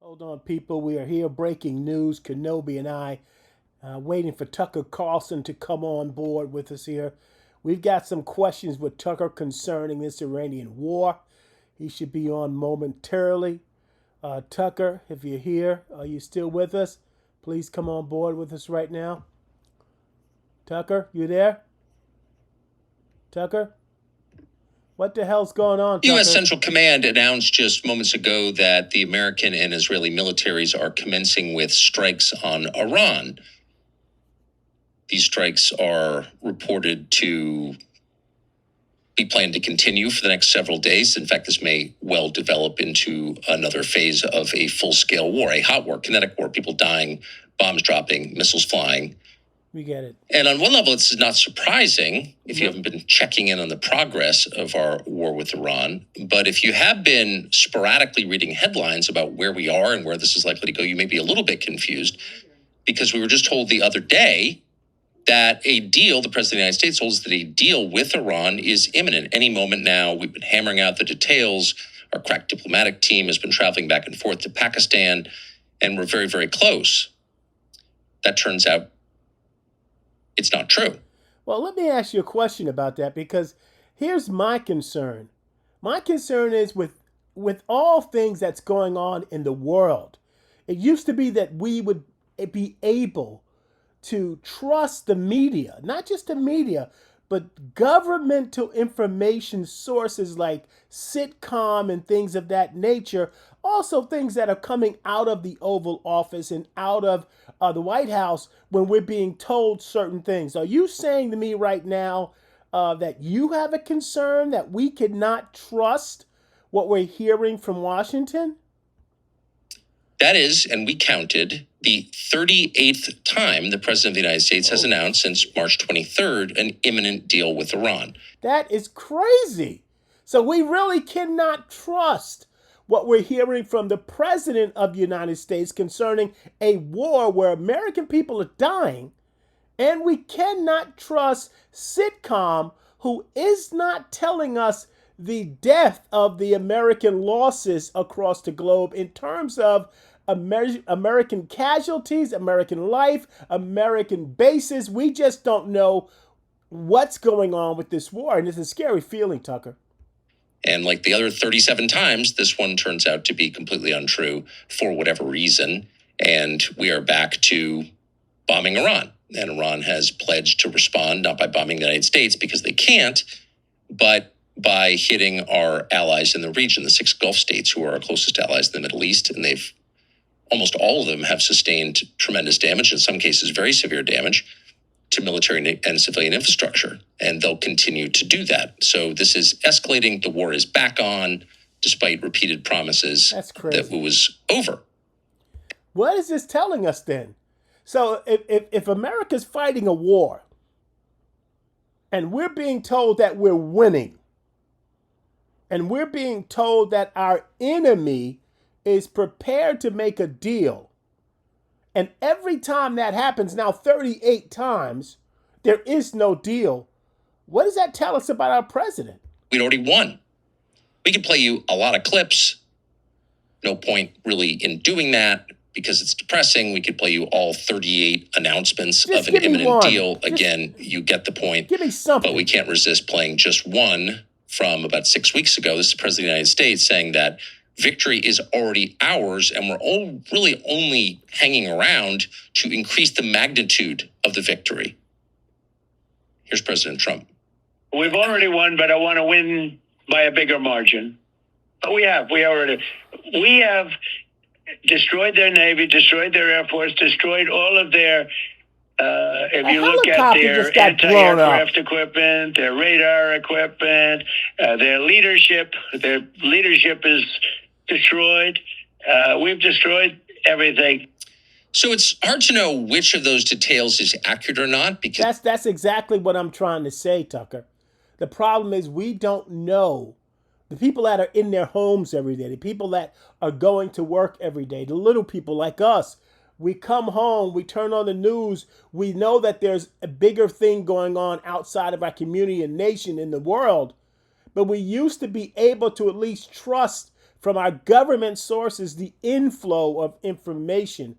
Hold on, people. We are here breaking news. Kenobi and I waiting for Tucker Carlson to come on board with us here. We've got some questions with Tucker concerning this Iranian war. He should be on momentarily. Tucker, if you're here, are you still with us? Please come on board with us right now. Tucker, you there? Tucker? What the hell's going on, Tucker? U.S. Central Command announced just moments ago that the American and Israeli militaries are commencing with strikes on Iran. These strikes are reported to be planned to continue for the next several days. In fact, this may well develop into another phase of a full-scale war, a hot war, kinetic war, people dying, bombs dropping, missiles flying. We get it. And on one level, it's not surprising if you haven't been checking in on the progress of our war with Iran. But if you have been sporadically reading headlines about where we are and where this is likely to go, you may be a little bit confused, because we were just told the other day that a deal, the President of the United States told us that a deal with Iran is imminent. Any moment now. We've been hammering out the details. Our crack diplomatic team has been traveling back and forth to Pakistan, and we're very, very close. That turns out it's not true. Well, let me ask you a question about that, because here's my concern. My concern is with all things that's going on in the world. It used to be that we would be able to trust the media, not just the media, but governmental information sources like sitcom and things of that nature. Also things that are coming out of the Oval Office and out of the White House when we're being told certain things. Are you saying to me right now that you have a concern that we cannot trust what we're hearing from Washington? That is, and we counted, the 38th time the President of the United States has announced since March 23rd an imminent deal with Iran. That is crazy. So we really cannot trust what we're hearing from the President of the United States concerning a war where American people are dying, and we cannot trust sitcom, who is not telling us the depth of the American losses across the globe in terms of American casualties, American life, American bases. We just don't know what's going on with this war, and it's a scary feeling, Tucker. And like the other 37 times, this one turns out to be completely untrue for whatever reason, and we are back to bombing Iran. And Iran has pledged to respond, not by bombing the United States, because they can't, but by hitting our allies in the region, the 6 Gulf states who are our closest allies in the Middle East. And almost all of them have sustained tremendous damage, in some cases very severe damage, to military and civilian infrastructure. And they'll continue to do that. So this is escalating. The war is back on, despite repeated promises that it was over. What is this telling us then? So if America's fighting a war and we're being told that we're winning, and we're being told that our enemy is prepared to make a deal, and every time that happens, now 38 times, there is no deal, what does that tell us about our president? We'd already won. We could play you a lot of clips. No point really in doing that because it's depressing. We could play you all 38 announcements of an imminent deal. Again, you get the point. Give me something. But we can't resist playing just one from about 6 weeks ago. This is the President of the United States saying that victory is already ours, and we're all really only hanging around to increase the magnitude of the victory. Here's President Trump. We've already won, but I want to win by a bigger margin. But we have destroyed their Navy, destroyed their Air Force, destroyed all of their if you look at their anti-aircraft equipment, their radar equipment, their leadership is destroyed. We've destroyed everything. So it's hard to know which of those details is accurate or not, because that's exactly what I'm trying to say, Tucker. The problem is we don't know. The people that are in their homes every day, the people that are going to work every day, the little people like us, we come home, we turn on the news, we know that there's a bigger thing going on outside of our community and nation in the world. But we used to be able to at least trust from our government sources the inflow of information,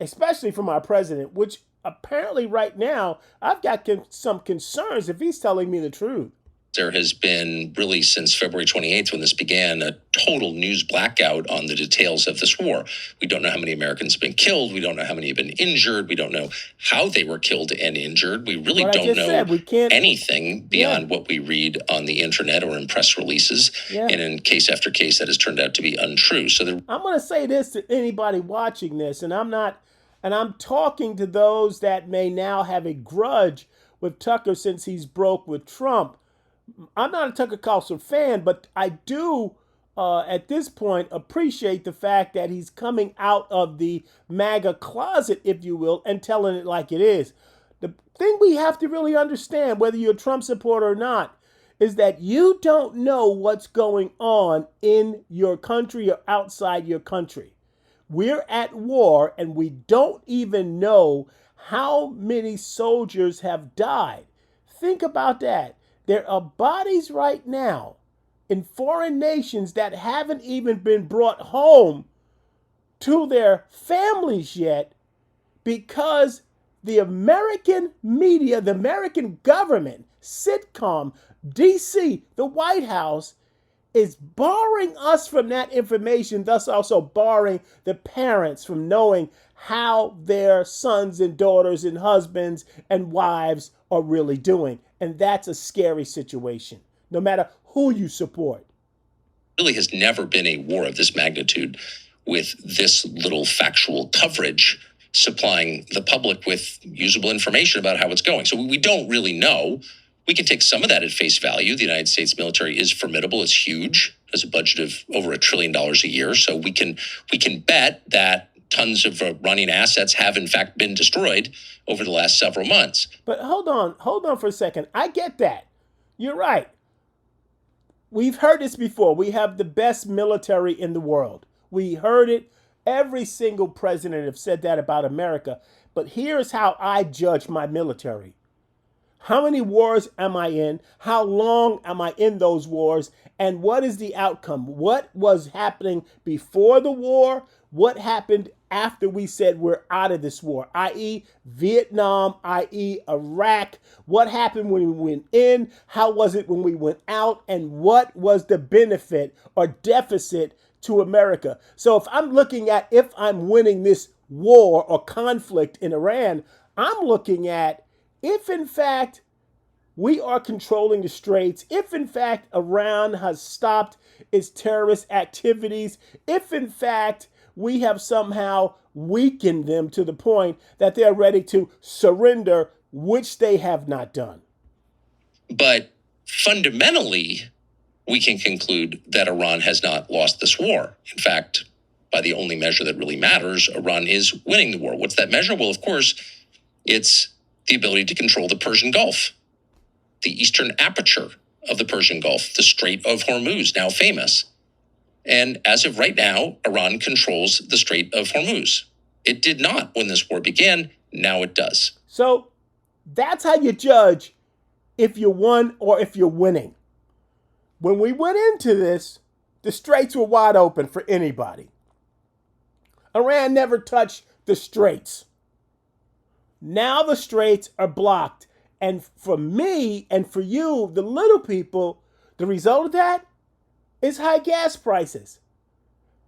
especially from our president, which apparently right now I've got some concerns if he's telling me the truth. There has been really since February 28th, when this began, a total news blackout on the details of this war. We don't know how many Americans have been killed. We don't know how many have been injured. We don't know how they were killed and injured. We really don't know anything beyond what we read on the internet or in press releases. And in case after case, that has turned out to be untrue. So I'm going to say this to anybody watching this, and I'm talking to those that may now have a grudge with Tucker since he's broke with Trump. I'm not a Tucker Carlson fan, but I do, at this point, appreciate the fact that he's coming out of the MAGA closet, if you will, and telling it like it is. The thing we have to really understand, whether you're a Trump supporter or not, is that you don't know what's going on in your country or outside your country. We're at war, and we don't even know how many soldiers have died. Think about that. There are bodies right now in foreign nations that haven't even been brought home to their families yet because the American media, the American government, sitcom, DC, the White House, is barring us from that information, thus also barring the parents from knowing how their sons and daughters and husbands and wives are really doing. And that's a scary situation, no matter who you support. Really has never been a war of this magnitude with this little factual coverage supplying the public with usable information about how it's going. So we don't really know. We can take some of that at face value. The United States military is formidable. It's huge. Has a budget of over $1 trillion a year. So we can bet that tons of Iranian assets have in fact been destroyed over the last several months. But hold on for a second. I get that. You're right. We've heard this before. We have the best military in the world. We heard it. Every single president have said that about America. But here's how I judge my military. How many wars am I in? How long am I in those wars? And what is the outcome? What was happening before the war? What happened after we said we're out of this war, i.e. Vietnam, i.e. Iraq? What happened when we went in? How was it when we went out? And what was the benefit or deficit to America? So if I'm looking at if I'm winning this war or conflict in Iran, I'm looking at if in fact we are controlling the straits, if in fact Iran has stopped its terrorist activities, if in fact we have somehow weakened them to the point that they're ready to surrender, which they have not done. But fundamentally, we can conclude that Iran has not lost this war. In fact, by the only measure that really matters, Iran is winning the war. What's that measure? Well, of course, it's the ability to control the Persian Gulf, the eastern aperture of the Persian Gulf, the Strait of Hormuz, now famous. And as of right now, Iran controls the Strait of Hormuz. It did not when this war began. Now it does. So that's how you judge if you won or if you're winning. When we went into this, the straits were wide open for anybody. Iran never touched the straits. Now the straits are blocked. And for me and for you, the little people, the result of that is high gas prices,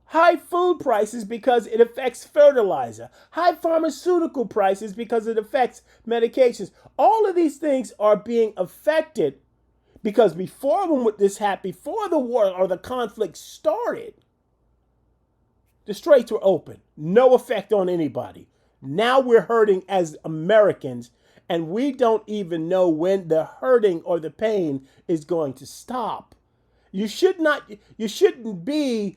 high food prices because it affects fertilizer, high pharmaceutical prices because it affects medications. All of these things are being affected because before this happened, before the war or the conflict started, the straits were open, no effect on anybody. Now we're hurting as Americans, and we don't even know when the hurting or the pain is going to stop. You shouldn't be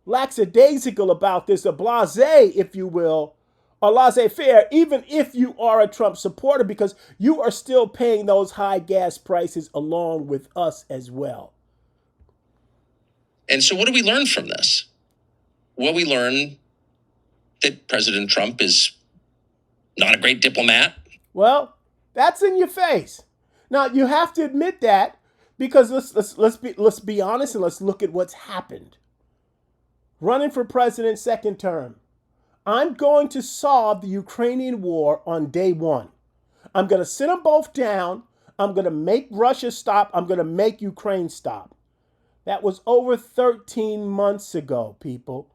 lackadaisical about this, or blasé, if you will, or laissez-faire, even if you are a Trump supporter, because you are still paying those high gas prices along with us as well. And so what do we learn from this? Well, we learn that President Trump is not a great diplomat. Well, that's in your face. Now, you have to admit that, because let's be honest and let's look at what's happened. running for president second term. I'm going to solve the Ukrainian war on day one. I'm going to sit them both down. I'm going to make Russia stop. I'm going to make Ukraine stop. That was over 13 months ago, people.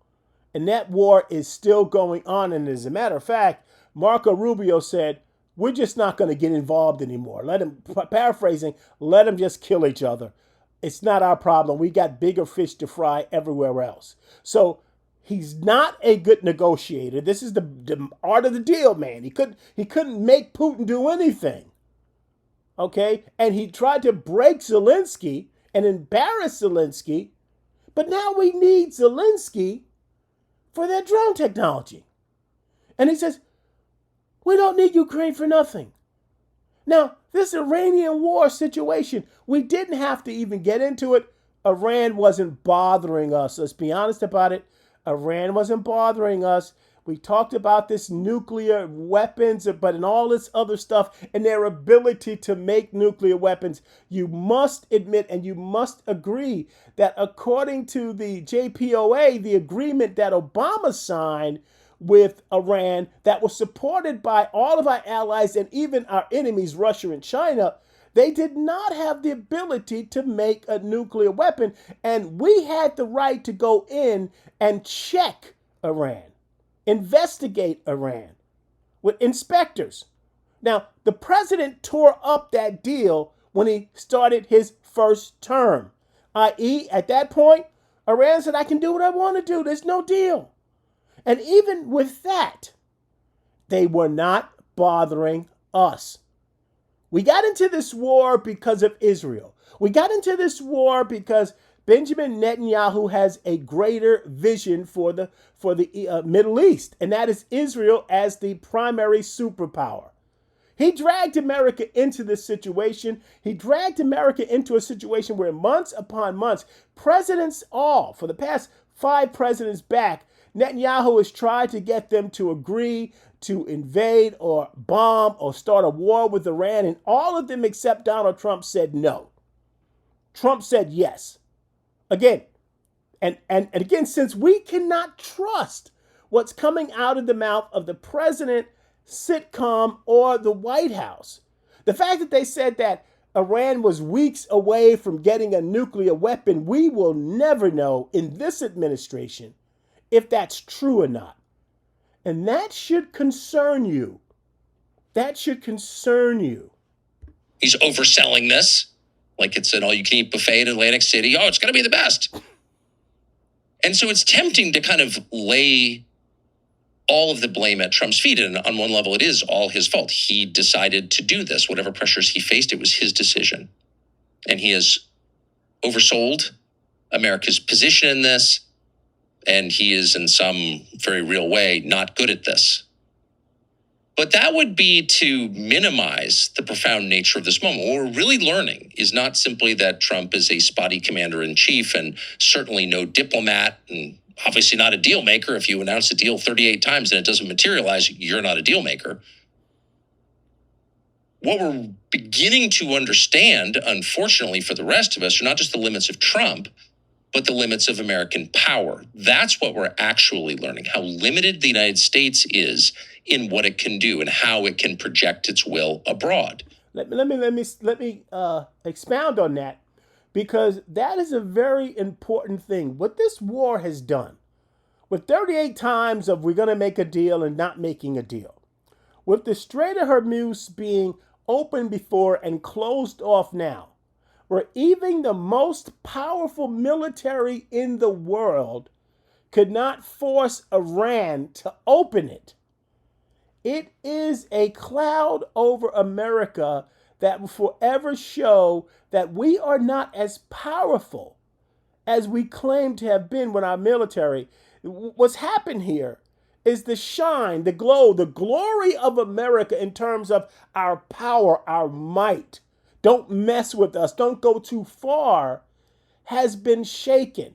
And that war is still going on. And as a matter of fact, Marco Rubio said, we're just not going to get involved anymore. Let him, paraphrasing, let them just kill each other. It's not our problem. We got bigger fish to fry everywhere else. So he's not a good negotiator. This is the art of the deal, man. He couldn't make Putin do anything. Okay? And he tried to break Zelensky and embarrass Zelensky. But now we need Zelensky for their drone technology. And he says, we don't need Ukraine for nothing. Now, this Iranian war situation, we didn't have to even get into it. Iran wasn't bothering us. Let's be honest about it. Iran wasn't bothering us. We talked about this nuclear weapons, but in all this other stuff and their ability to make nuclear weapons, you must admit and you must agree that according to the JPOA, the agreement that Obama signed with Iran that was supported by all of our allies and even our enemies, Russia and China, they did not have the ability to make a nuclear weapon. And we had the right to go in and check Iran, investigate Iran with inspectors. Now, the president tore up that deal when he started his first term, i.e., at that point, Iran said, I can do what I want to do. There's no deal. And even with that, they were not bothering us. We got into this war because of Israel. We got into this war because Benjamin Netanyahu has a greater vision for the Middle East, and that is Israel as the primary superpower. He dragged America into this situation. He dragged America into a situation where months upon months, presidents all, for the past 5 presidents back, Netanyahu has tried to get them to agree to invade or bomb or start a war with Iran, and all of them except Donald Trump said no. Trump said yes. Again, and again, since we cannot trust what's coming out of the mouth of the president, sitcom, or the White House, the fact that they said that Iran was weeks away from getting a nuclear weapon, we will never know in this administration if that's true or not. And that should concern you. That should concern you. He's overselling this like it's an all-you-can-eat buffet in Atlantic City. Oh, it's going to be the best. And so it's tempting to kind of lay all of the blame at Trump's feet. And on one level, it is all his fault. He decided to do this. Whatever pressures he faced, it was his decision. And he has oversold America's position in this. And he is, in some very real way, not good at this. But that would be to minimize the profound nature of this moment. What we're really learning is not simply that Trump is a spotty commander-in-chief and certainly no diplomat and obviously not a deal maker. If you announce a deal 38 times and it doesn't materialize, you're not a deal maker. What we're beginning to understand, unfortunately for the rest of us, are not just the limits of Trump, but the limits of American power. That's what we're actually learning, how limited the United States is in what it can do and how it can project its will abroad. Let me expound on that, because that is a very important thing. What this war has done, with 38 times of we're going to make a deal and not making a deal, with the Strait of Hormuz being open before and closed off now, where even the most powerful military in the world could not force Iran to open it. It is a cloud over America that will forever show that we are not as powerful as we claim to have been with our military. What's happened here is the shine, the glow, the glory of America in terms of our power, our might. Don't mess with us, don't go too far, has been shaken.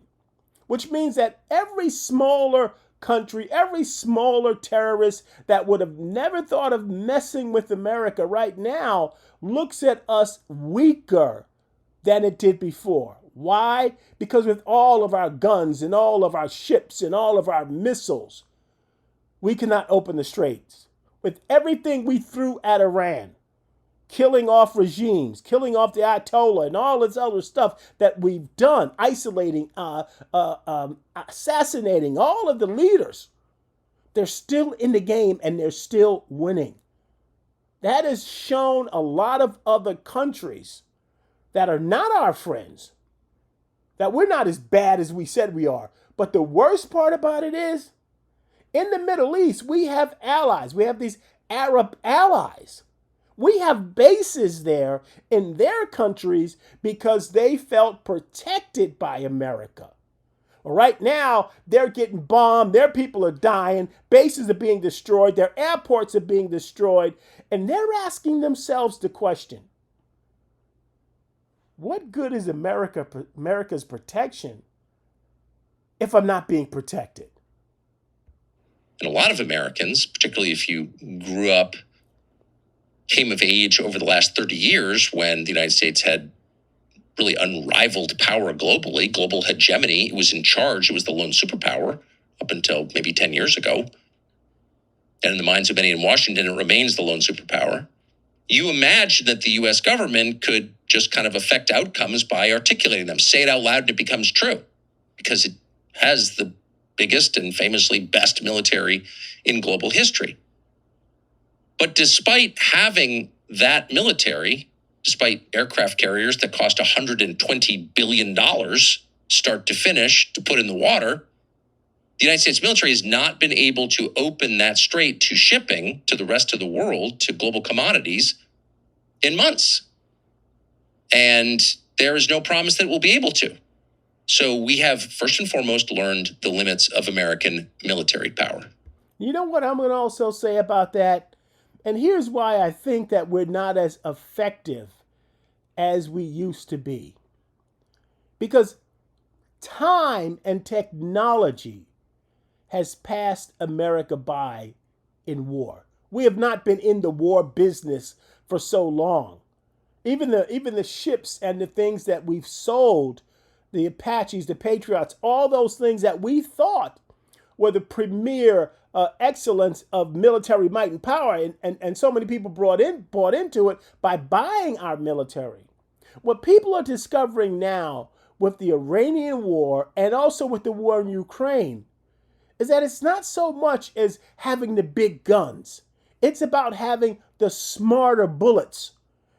Which means that every smaller country, every smaller terrorist that would have never thought of messing with America right now looks at us weaker than it did before. Why? Because with all of our guns and all of our ships and all of our missiles, we cannot open the straits. With everything we threw at Iran, killing off regimes, killing off the Ayatollah, and all this other stuff that we've done, isolating, assassinating all of the leaders, they're still in the game and they're still winning. That has shown a lot of other countries that are not our friends that we're not as bad as we said we are. But the worst part about it is, in the Middle East, we have allies. We have these Arab allies. We have bases there in their countries because they felt protected by America. Right now, they're getting bombed. Their people are dying. Bases are being destroyed. Their airports are being destroyed. And they're asking themselves the question, what good is America's protection if I'm not being protected? And a lot of Americans, particularly if you grew up, came of age over the last 30 years when the United States had really unrivaled power globally, global hegemony. It was in charge. It was the lone superpower up until maybe 10 years ago. And in the minds of many in Washington, it remains the lone superpower. You imagine that the U.S. government could just kind of affect outcomes by articulating them. Say it out loud and it becomes true because it has the biggest and famously best military in global history. But despite having that military, despite aircraft carriers that cost $120 billion start to finish to put in the water, the United States military has not been able to open that strait to shipping to the rest of the world, to global commodities, in months. And there is no promise that we'll be able to. So we have, first and foremost, learned the limits of American military power. You know what I'm going to also say about that? And here's why I think that we're not as effective as we used to be. Because time and technology has passed America by in war. We have not been in the war business for so long. Even the ships and the things that we've sold, the Apaches, the Patriots, all those things that we thought were the premier excellence of military might and power, and so many people bought into it by buying our military. What people are discovering now with the Iranian war and also with the war in Ukraine is that it's not so much as having the big guns. It's about having the smarter bullets.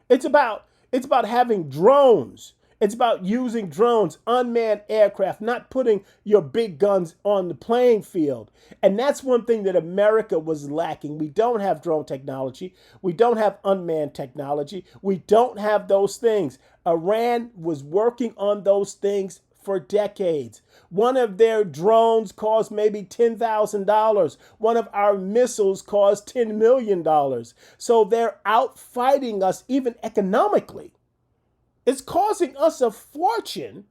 It's about having drones. It's about using drones, unmanned aircraft, not putting your big guns on the playing field. And that's one thing that America was lacking. We don't have drone technology. We don't have unmanned technology. We don't have those things. Iran was working on those things for decades. One of their drones cost maybe $10,000. One of our missiles cost $10 million. So they're out fighting us even economically. It's causing us a fortune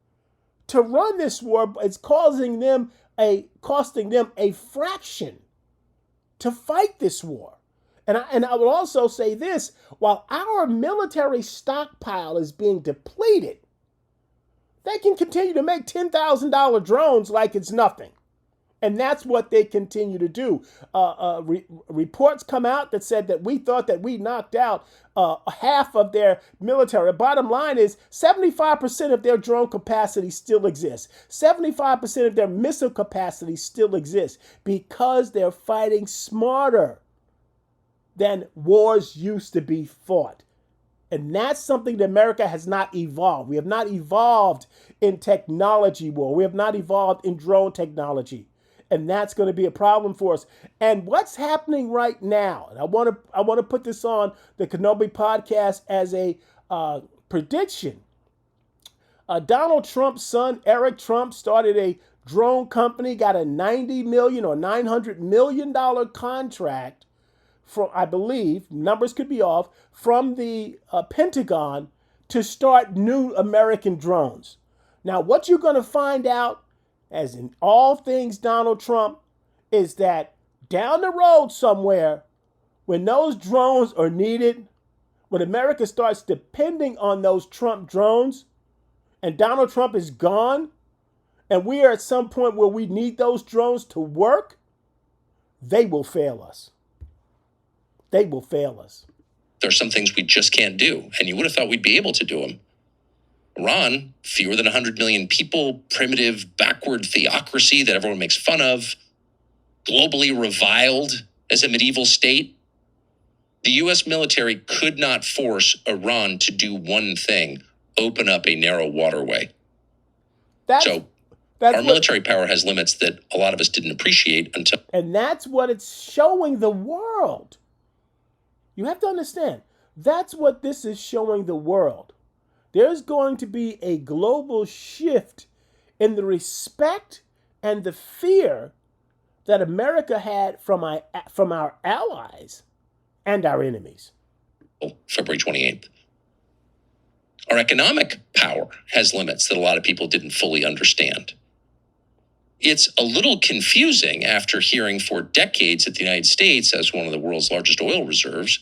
to run this war, but it's costing them a fraction to fight this war. And I would also say this, while our military stockpile is being depleted, they can continue to make $10,000 drones like it's nothing. And that's what they continue to do. Reports come out that said that we thought that we knocked out half of their military. Bottom line is 75% of their drone capacity still exists. 75% of their missile capacity still exists because they're fighting smarter than wars used to be fought. And that's something that America has not evolved. We have not evolved in technology war. We have not evolved in drone technology. And that's going to be a problem for us. And what's happening right now, and I want to put this on the Kenobi podcast as a prediction. Donald Trump's son, Eric Trump, started a drone company, got a $90 million or $900 million contract from, I believe, numbers could be off, from the Pentagon to start new American drones. Now, what you're going to find out, as in all things Donald Trump, is that down the road somewhere, when those drones are needed, when America starts depending on those Trump drones, and Donald Trump is gone, and we are at some point where we need those drones to work, they will fail us. They will fail us. There's some things we just can't do, and you would have thought we'd be able to do them. Iran, fewer than 100 million people, primitive, backward theocracy that everyone makes fun of, globally reviled as a medieval state. The U.S. military could not force Iran to do one thing, open up a narrow waterway. So our military power has limits that a lot of us didn't appreciate until... And that's what it's showing the world. You have to understand, that's what this is showing the world. There's going to be a global shift in the respect and the fear that America had from our allies and our enemies. February 28th. Our economic power has limits that a lot of people didn't fully understand. It's a little confusing after hearing for decades that the United States has one of the world's largest oil reserves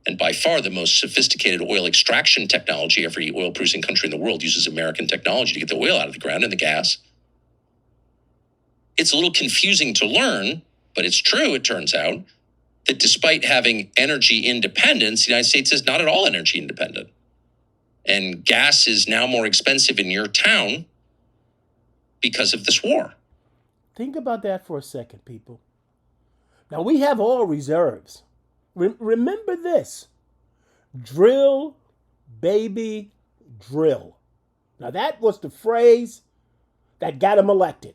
and by far the most sophisticated oil extraction technology. Every oil-producing country in the world uses American technology to get the oil out of the ground and the gas. It's a little confusing to learn, but it's true, it turns out, that despite having energy independence, the United States is not at all energy independent. And gas is now more expensive in your town because of this war. Think about that for a second, people. Now, we have oil reserves. Remember this. Drill, baby, drill. Now, that was the phrase that got him elected.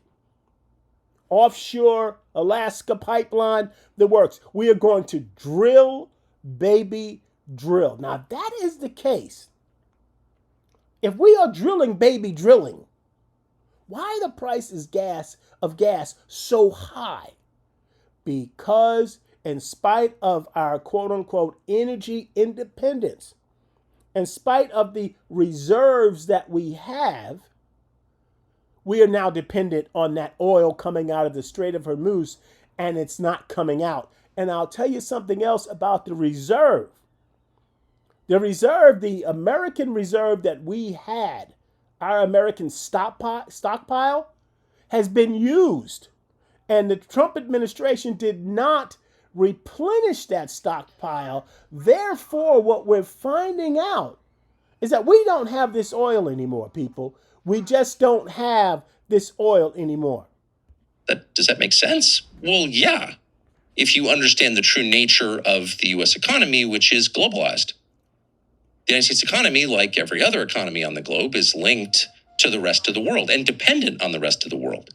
Offshore Alaska pipeline, the works. We are going to drill, baby, drill. Now, if that is the case, if we are drilling, baby, drilling, why the price of gas so high? Because in spite of our quote-unquote energy independence, in spite of the reserves that we have, we are now dependent on that oil coming out of the Strait of Hormuz, and it's not coming out. And I'll tell you something else about the reserve. The American reserve that we had, our American stockpile, has been used. And the Trump administration did not replenish that stockpile. Therefore, what we're finding out is that we don't have this oil anymore, people. We just don't have this oil anymore. Does that make sense? Well, yeah. If you understand the true nature of the U.S. economy, which is globalized. The United States economy, like every other economy on the globe, is linked to the rest of the world and dependent on the rest of the world.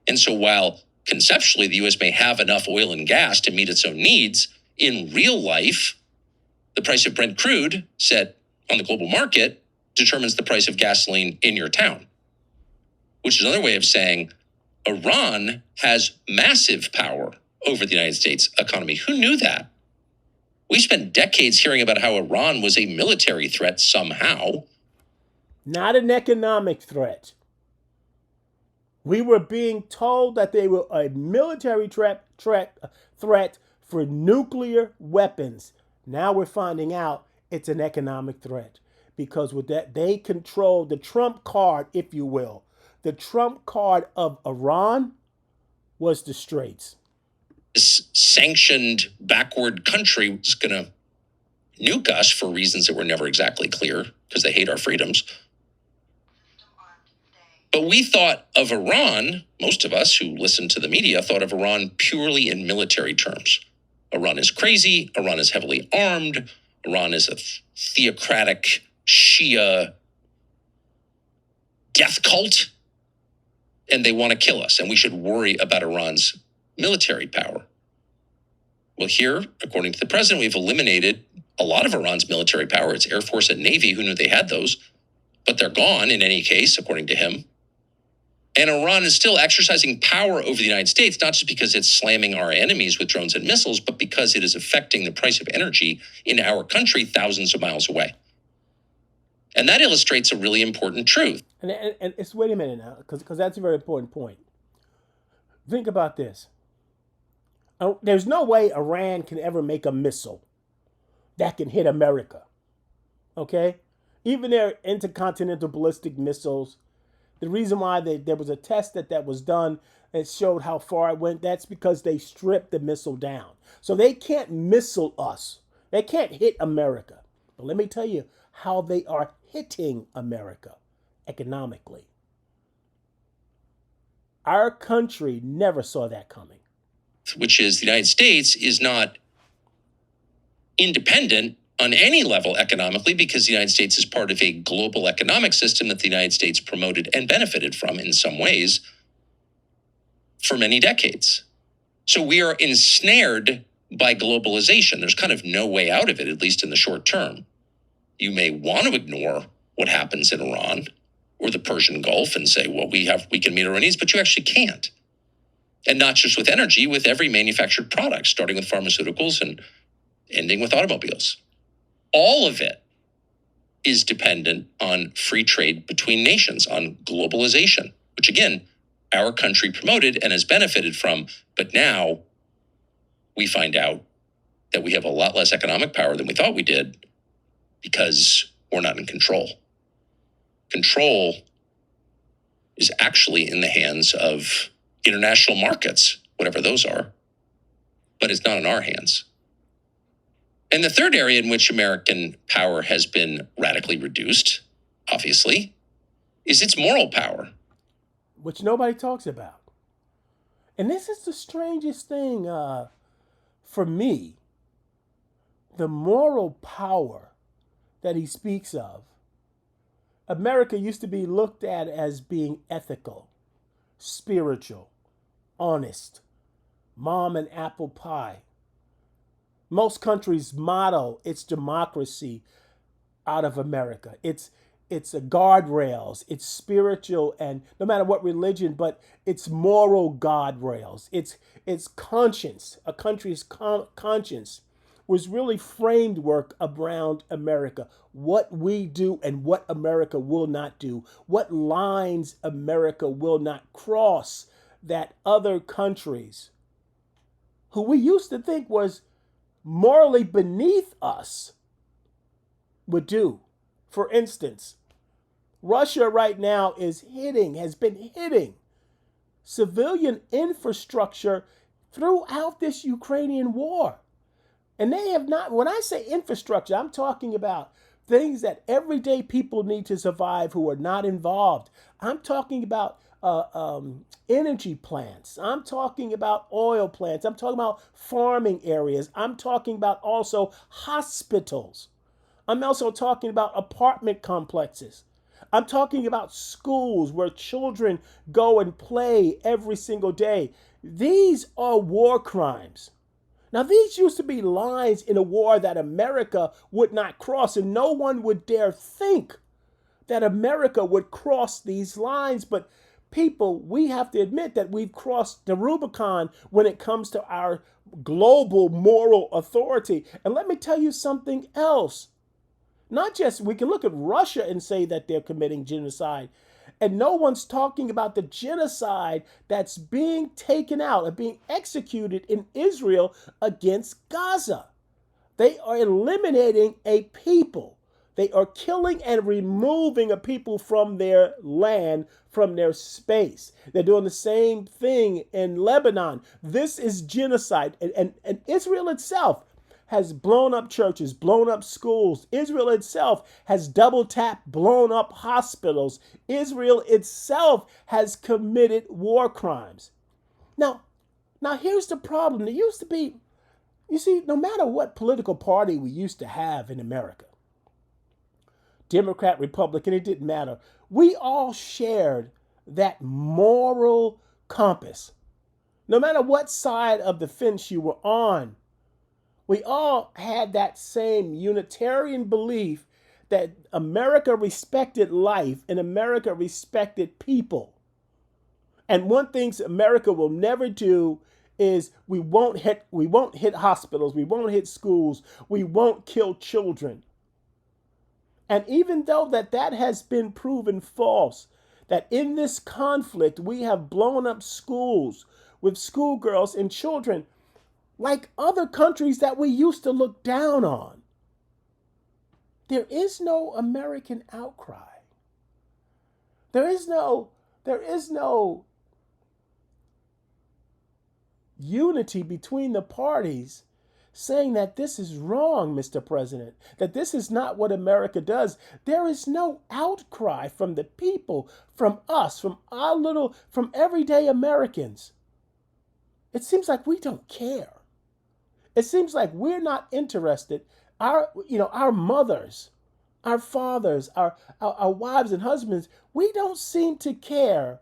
And so while conceptually the U.S. may have enough oil and gas to meet its own needs, in real life, the price of Brent crude set on the global market determines the price of gasoline in your town, which is another way of saying Iran has massive power over the United States economy. Who knew that? We spent decades hearing about how Iran was a military threat somehow. Not an economic threat. We were being told that they were a military threat for nuclear weapons. Now we're finding out it's an economic threat. Because with that, they control the trump card, if you will. The trump card of Iran was the Straits. This sanctioned backward country was going to nuke us for reasons that were never exactly clear because they hate our freedoms. But we thought of Iran, most of us who listened to the media thought of Iran purely in military terms. Iran is crazy. Iran is heavily armed. Iran is a theocratic Shia death cult. And they want to kill us. And we should worry about Iran's military power. Well, here, according to the president, we've eliminated a lot of Iran's military power. Its Air Force and Navy, who knew they had those? But they're gone in any case, according to him. And Iran is still exercising power over the United States, not just because it's slamming our enemies with drones and missiles, but because it is affecting the price of energy in our country thousands of miles away. And that illustrates a really important truth. And it's, wait a minute now, because that's a very important point. Think about this. There's no way Iran can ever make a missile that can hit America. Okay? Even their intercontinental ballistic missiles. The reason why there was a test that was done that showed how far it went, that's because they stripped the missile down. So they can't missile us. They can't hit America. But let me tell you how they are hitting America economically. Our country never saw that coming. Which is the United States is not independent on any level economically because the United States is part of a global economic system that the United States promoted and benefited from in some ways for many decades. So we are ensnared by globalization. There's kind of no way out of it, at least in the short term. You may want to ignore what happens in Iran or the Persian Gulf and say, well, we can meet our needs, but you actually can't. And not just with energy, with every manufactured product, starting with pharmaceuticals and ending with automobiles. All of it is dependent on free trade between nations, on globalization, which again, our country promoted and has benefited from. But now we find out that we have a lot less economic power than we thought we did because we're not in control. Control is actually in the hands of international markets, whatever those are, but it's not in our hands. And the third area in which American power has been radically reduced, obviously, is its moral power. Which nobody talks about. And this is the strangest thing for me. The moral power that he speaks of. America used to be looked at as being ethical, spiritual, honest, mom and apple pie. Most countries model its democracy out of America. It's a guardrails. It's spiritual, and no matter what religion, but it's moral guardrails. It's conscience. A country's conscience was really framed work around America. What we do and what America will not do. What lines America will not cross that other countries, who we used to think was morally beneath us, would do. For instance, Russia right now has been hitting civilian infrastructure throughout this Ukrainian war. And they have not, when I say infrastructure, I'm talking about things that everyday people need to survive who are not involved. I'm talking about energy plants. I'm talking about oil plants. I'm talking about farming areas. I'm talking about also hospitals. I'm also talking about apartment complexes. I'm talking about schools where children go and play every single day. These are war crimes. Now, these used to be lines in a war that America would not cross, and no one would dare think that America would cross these lines. But people, we have to admit that we've crossed the Rubicon when it comes to our global moral authority. And let me tell you something else. Not just, we can look at Russia and say that they're committing genocide, and no one's talking about the genocide that's being taken out and being executed in Israel against Gaza. They are eliminating a people. They are killing and removing a people from their land, from their space. They're doing the same thing in Lebanon. This is genocide. And Israel itself has blown up churches, blown up schools. Israel itself has double tapped, blown up hospitals. Israel itself has committed war crimes. Now here's the problem. There used to be, you see, no matter what political party we used to have in America, Democrat, Republican, it didn't matter. We all shared that moral compass. No matter what side of the fence you were on, we all had that same Unitarian belief that America respected life and America respected people. And one thing America will never do is we won't hit hospitals, we won't hit schools, we won't kill children. And even though that has been proven false, that in this conflict we have blown up schools with schoolgirls and children, like other countries that we used to look down on. There is no American outcry. There is no unity between the parties saying that this is wrong, Mr. President, that this is not what America does. There is no outcry from the people, from us, from everyday Americans. It seems like we don't care. It seems like we're not interested. Our mothers, our fathers, our wives and husbands, we don't seem to care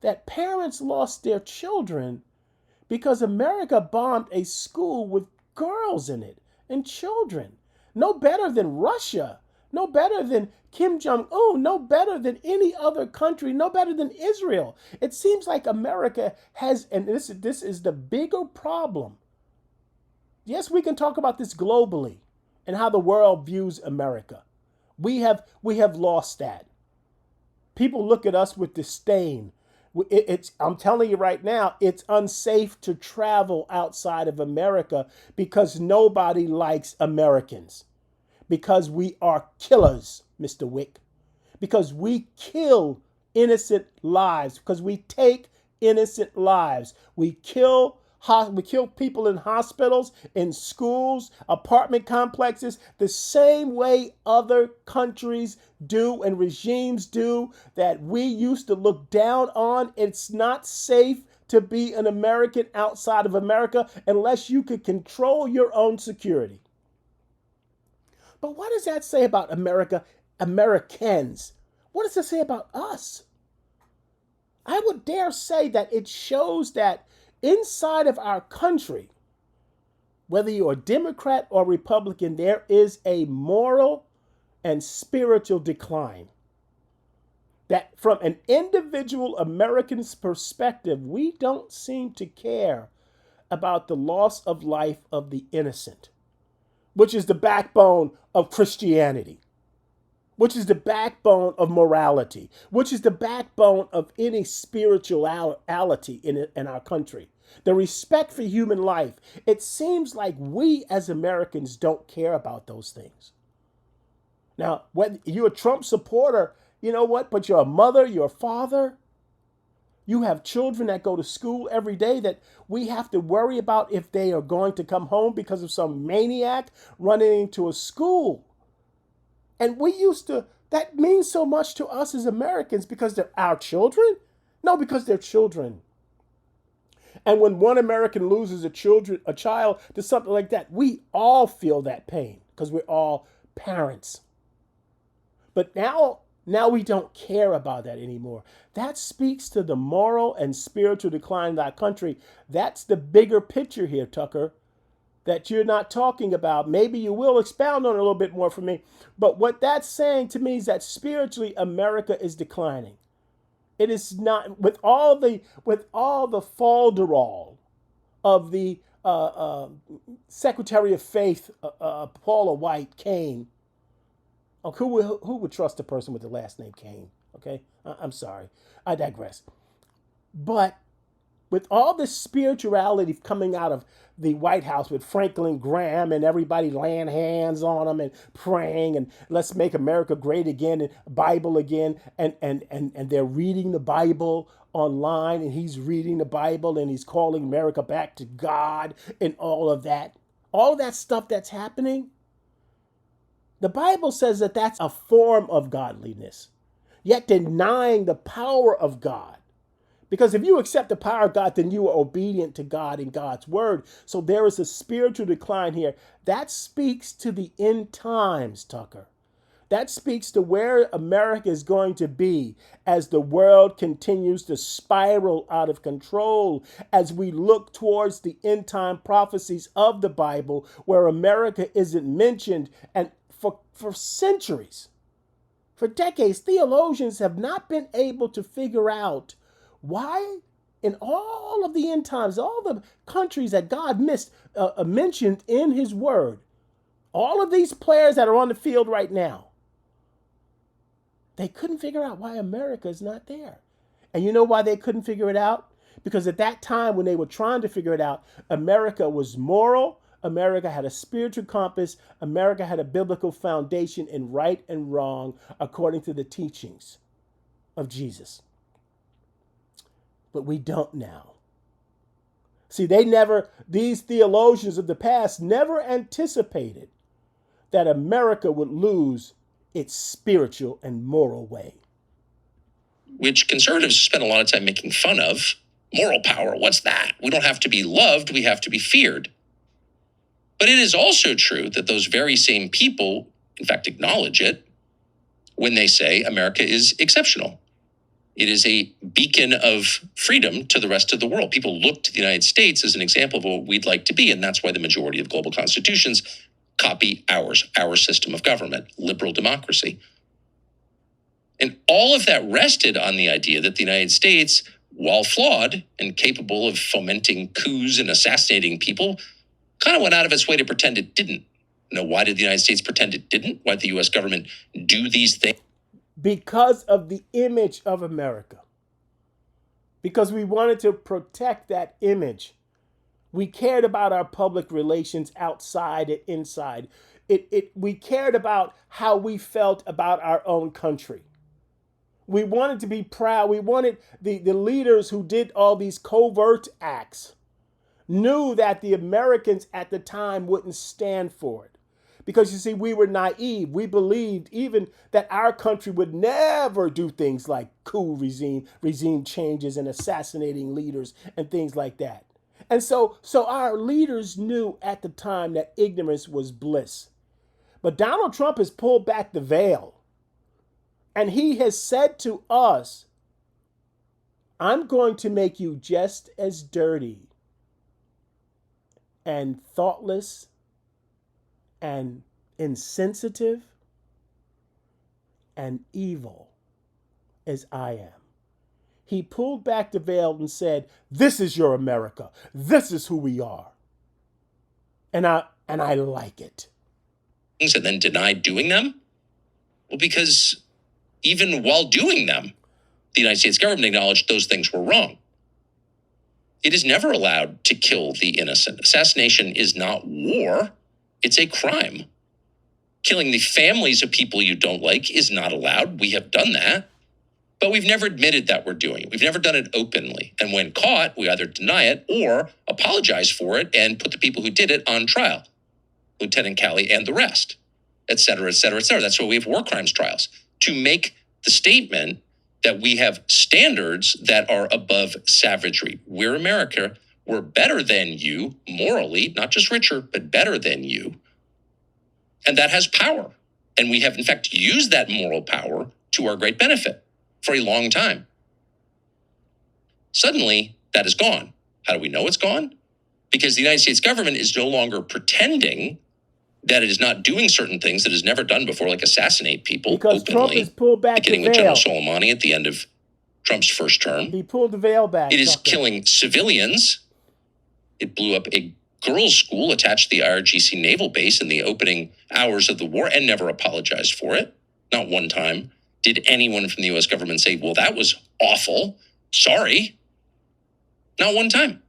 that parents lost their children because America bombed a school with girls in it and children. No better than Russia, no better than Kim Jong-un, no better than any other country, no better than Israel. It seems like America has, and this is the bigger problem. Yes, we can talk about this globally and how the world views America. We have lost that. People look at us with disdain. I'm telling you right now, it's unsafe to travel outside of America because nobody likes Americans. Because we are killers, Mr. Wick. Because we kill innocent lives. Because we take innocent lives. We kill people in hospitals, in schools, apartment complexes, the same way other countries do and regimes do that we used to look down on. It's not safe to be an American outside of America unless you could control your own security. But what does that say about America, Americans? What does it say about us? I would dare say that it shows that inside of our country, whether you're a Democrat or Republican, there is a moral and spiritual decline. That from an individual American's perspective, we don't seem to care about the loss of life of the innocent, which is the backbone of Christianity, which is the backbone of morality, which is the backbone of any spirituality in our country. The respect for human life. It seems like we as Americans don't care about those things. Now, when you're a Trump supporter, you know what? But you're a mother, you're a father. You have children that go to school every day that we have to worry about if they are going to come home because of some maniac running into a school. And that means so much to us as Americans because they're our children? No, because they're children. And when one American loses a child to something like that, we all feel that pain because we're all parents. But now we don't care about that anymore. That speaks to the moral and spiritual decline of our country. That's the bigger picture here, Tucker, that you're not talking about. Maybe you will expound on it a little bit more for me. But what that's saying to me is that spiritually America is declining. It is not, with all the falderall of the Secretary of Faith, Paula White, Kane. Oh, who would trust a person with the last name Kane? Okay, I'm sorry, I digress. But with all this spirituality coming out of the White House with Franklin Graham and everybody laying hands on them and praying and let's make America great again and Bible again, and they're reading the Bible online and he's reading the Bible and he's calling America back to God and all of that stuff that's happening. The Bible says that that's a form of godliness, yet denying the power of God. Because if you accept the power of God, then you are obedient to God and God's word. So there is a spiritual decline here. That speaks to the end times, Tucker. That speaks to where America is going to be as the world continues to spiral out of control, as we look towards the end time prophecies of the Bible, where America isn't mentioned. And for centuries, for decades, theologians have not been able to figure out why in all of the end times, all the countries that God mentioned in his word, all of these players that are on the field right now, they couldn't figure out why America is not there. And you know why they couldn't figure it out? Because at that time when they were trying to figure it out, America was moral, America had a spiritual compass. America had a biblical foundation in right and wrong according to the teachings of Jesus. But we don't now. See, these theologians of the past never anticipated that America would lose its spiritual and moral way. Which conservatives spend a lot of time making fun of. Moral power, what's that? We don't have to be loved, we have to be feared. But it is also true that those very same people, in fact, acknowledge it when they say America is exceptional. It is a beacon of freedom to the rest of the world. People look to the United States as an example of what we'd like to be, and that's why the majority of global constitutions copy ours, our system of government, liberal democracy. And all of that rested on the idea that the United States, while flawed and capable of fomenting coups and assassinating people, kind of went out of its way to pretend it didn't. Why did the United States pretend it didn't? Why did the U.S. government do these things? Because of the image of America. Because we wanted to protect that image. We cared about our public relations outside and inside. We cared about how we felt about our own country. We wanted to be proud. We wanted the leaders who did all these covert acts knew that the Americans at the time wouldn't stand for it. Because you see, we were naive. We believed even that our country would never do things like coup regime changes and assassinating leaders and things like that. And so our leaders knew at the time that ignorance was bliss. But Donald Trump has pulled back the veil. And he has said to us, I'm going to make you just as dirty and thoughtless and insensitive and evil as I am. He pulled back the veil and said, this is your America. This is who we are. And I like it. And then denied doing them? Well, because even while doing them, the United States government acknowledged those things were wrong. It is never allowed to kill the innocent. Assassination is not war. It's a crime. Killing the families of people you don't like is not allowed. We have done that. But we've never admitted that we're doing it. We've never done it openly. And when caught, we either deny it or apologize for it and put the people who did it on trial. Lieutenant Calley and the rest, et cetera, et cetera, et cetera. That's why we have war crimes trials. To make the statement that we have standards that are above savagery. We're America. We're better than you morally, not just richer, but better than you. And that has power. And we have, in fact, used that moral power to our great benefit for a long time. Suddenly, that is gone. How do we know it's gone? Because the United States government is no longer pretending that it is not doing certain things that it has never done before, like assassinate people because openly. Trump has pulled back beginning the with veil. General Soleimani at the end of Trump's first term. He pulled the veil back. It is killing civilians. It blew up a girls' school attached to the IRGC naval base in the opening hours of the war and never apologized for it. Not one time did anyone from the U.S. government say, well, that was awful. Sorry. Not one time.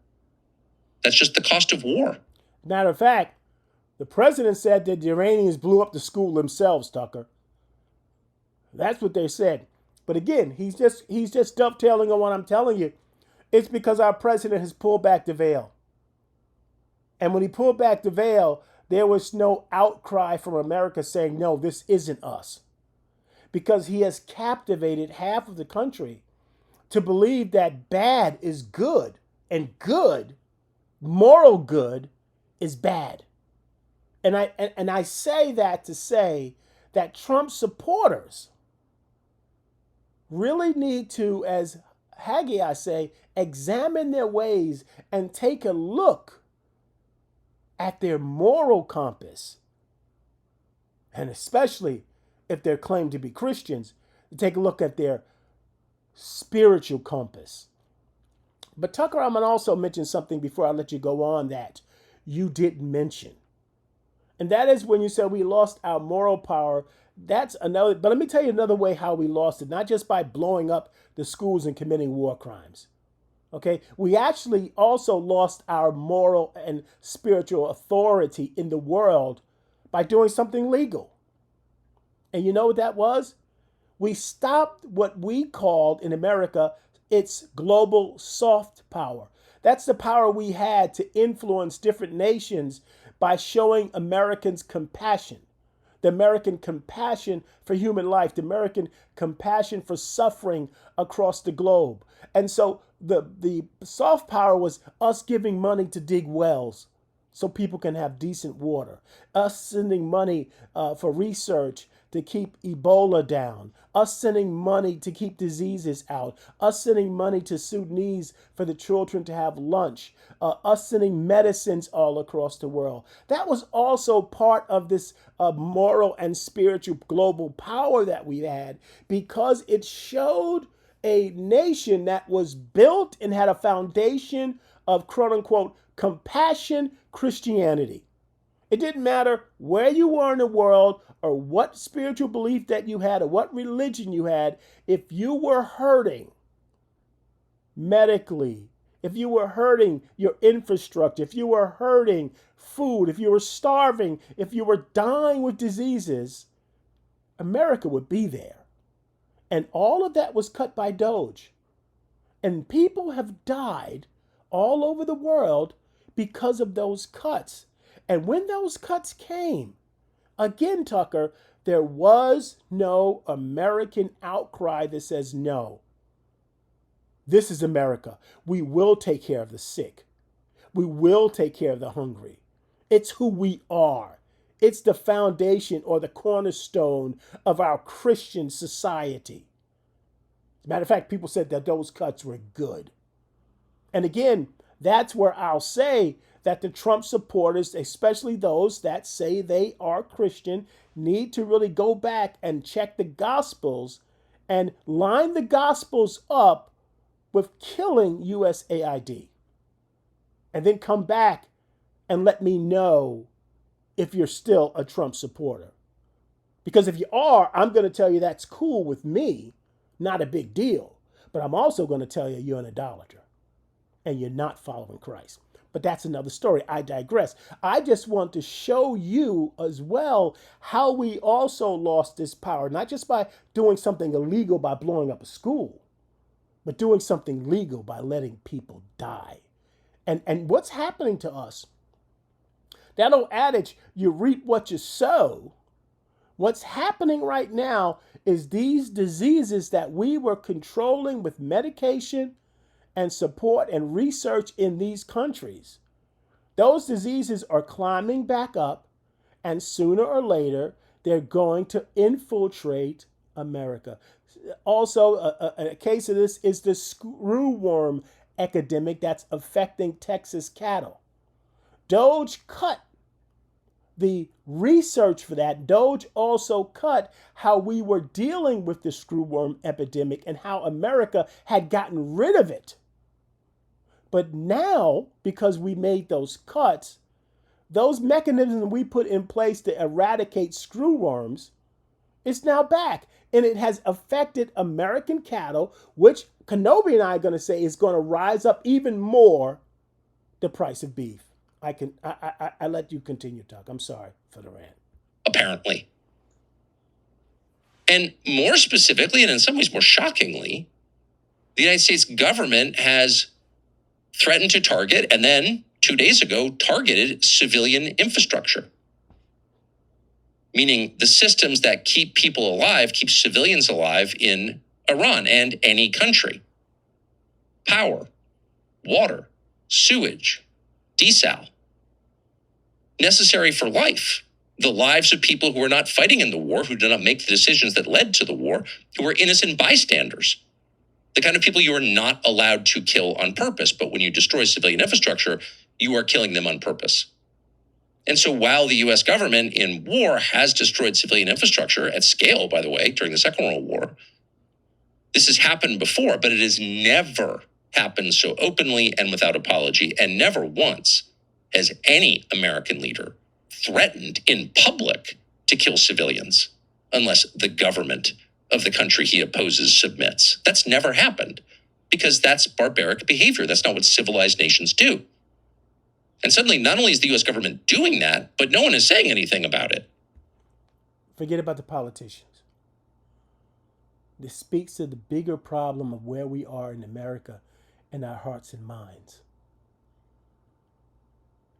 That's just the cost of war. Matter of fact, the president said that the Iranians blew up the school themselves, Tucker. That's what they said. But again, he's just dovetailing on what I'm telling you. It's because our president has pulled back the veil. And when he pulled back the veil, there was no outcry from America saying, no, this isn't us. Because he has captivated half of the country to believe that bad is good and good, moral good, is bad. And I say that to say that Trump supporters really need to, as Haggai say, examine their ways and take a look at their moral compass. And especially if they're claimed to be Christians, to take a look at their spiritual compass. But Tucker, I'm going to also mention something before I let you go on that you didn't mention. And that is when you said we lost our moral power. That's another, but let me tell you another way how we lost it, not just by blowing up the schools and committing war crimes. Okay, we actually also lost our moral and spiritual authority in the world by doing something legal. And you know what that was? We stopped what we called in America its global soft power. That's the power we had to influence different nations by showing Americans compassion. The American compassion for human life, the American compassion for suffering across the globe. And so the soft power was us giving money to dig wells so people can have decent water, us sending money for research to keep Ebola down, us sending money to keep diseases out, us sending money to Sudanese for the children to have lunch, us sending medicines all across the world. That was also part of this moral and spiritual global power that we had, because it showed a nation that was built and had a foundation of quote unquote compassion Christianity. It didn't matter where you were in the world or what spiritual belief that you had or what religion you had. If you were hurting medically, if you were hurting your infrastructure, if you were hurting food, if you were starving, if you were dying with diseases, America would be there. And all of that was cut by Doge. And people have died all over the world because of those cuts. And when those cuts came, again, Tucker, there was no American outcry that says, no, this is America. We will take care of the sick. We will take care of the hungry. It's who we are. It's the foundation or the cornerstone of our Christian society. As a matter of fact, people said that those cuts were good. And again, that's where I'll say that the Trump supporters, especially those that say they are Christian, need to really go back and check the Gospels and line the Gospels up with killing USAID. And then come back and let me know if you're still a Trump supporter. Because if you are, I'm going to tell you that's cool with me, not a big deal. But I'm also going to tell you you're an idolater and you're not following Christ. But that's another story. I digress. I just want to show you as well how we also lost this power, not just by doing something illegal by blowing up a school, but doing something legal by letting people die. And what's happening to us? That old adage, you reap what you sow. What's happening right now is these diseases that we were controlling with medication and support and research in these countries. Those diseases are climbing back up, and sooner or later, they're going to infiltrate America. Also, a case of this is the screwworm epidemic that's affecting Texas cattle. Doge cut the research for that. Doge also cut how we were dealing with the screwworm epidemic and how America had gotten rid of it. But now, because we made those cuts, those mechanisms we put in place to eradicate screwworms, it's now back. And it has affected American cattle, which Kenobi and I are going to say is going to rise up even more the price of beef. I let you continue, Tuck. I'm sorry for the rant. Apparently. And more specifically, and in some ways more shockingly, the United States government has threatened to target, and then 2 days ago, targeted civilian infrastructure. Meaning the systems that keep people alive, keep civilians alive in Iran and any country. Power, water, sewage, desal. Necessary for life. The lives of people who are not fighting in the war, who did not make the decisions that led to the war, who are innocent bystanders. The kind of people you are not allowed to kill on purpose. But when you destroy civilian infrastructure, you are killing them on purpose. And so while the U.S. government in war has destroyed civilian infrastructure at scale, by the way, during the Second World War, this has happened before, but it has never happened so openly and without apology. And never once has any American leader threatened in public to kill civilians unless the government of the country he opposes submits. That's never happened because that's barbaric behavior. That's not what civilized nations do. And suddenly, not only is the U.S. government doing that, but no one is saying anything about it. Forget about the politicians. This speaks to the bigger problem of where we are in America in our hearts and minds.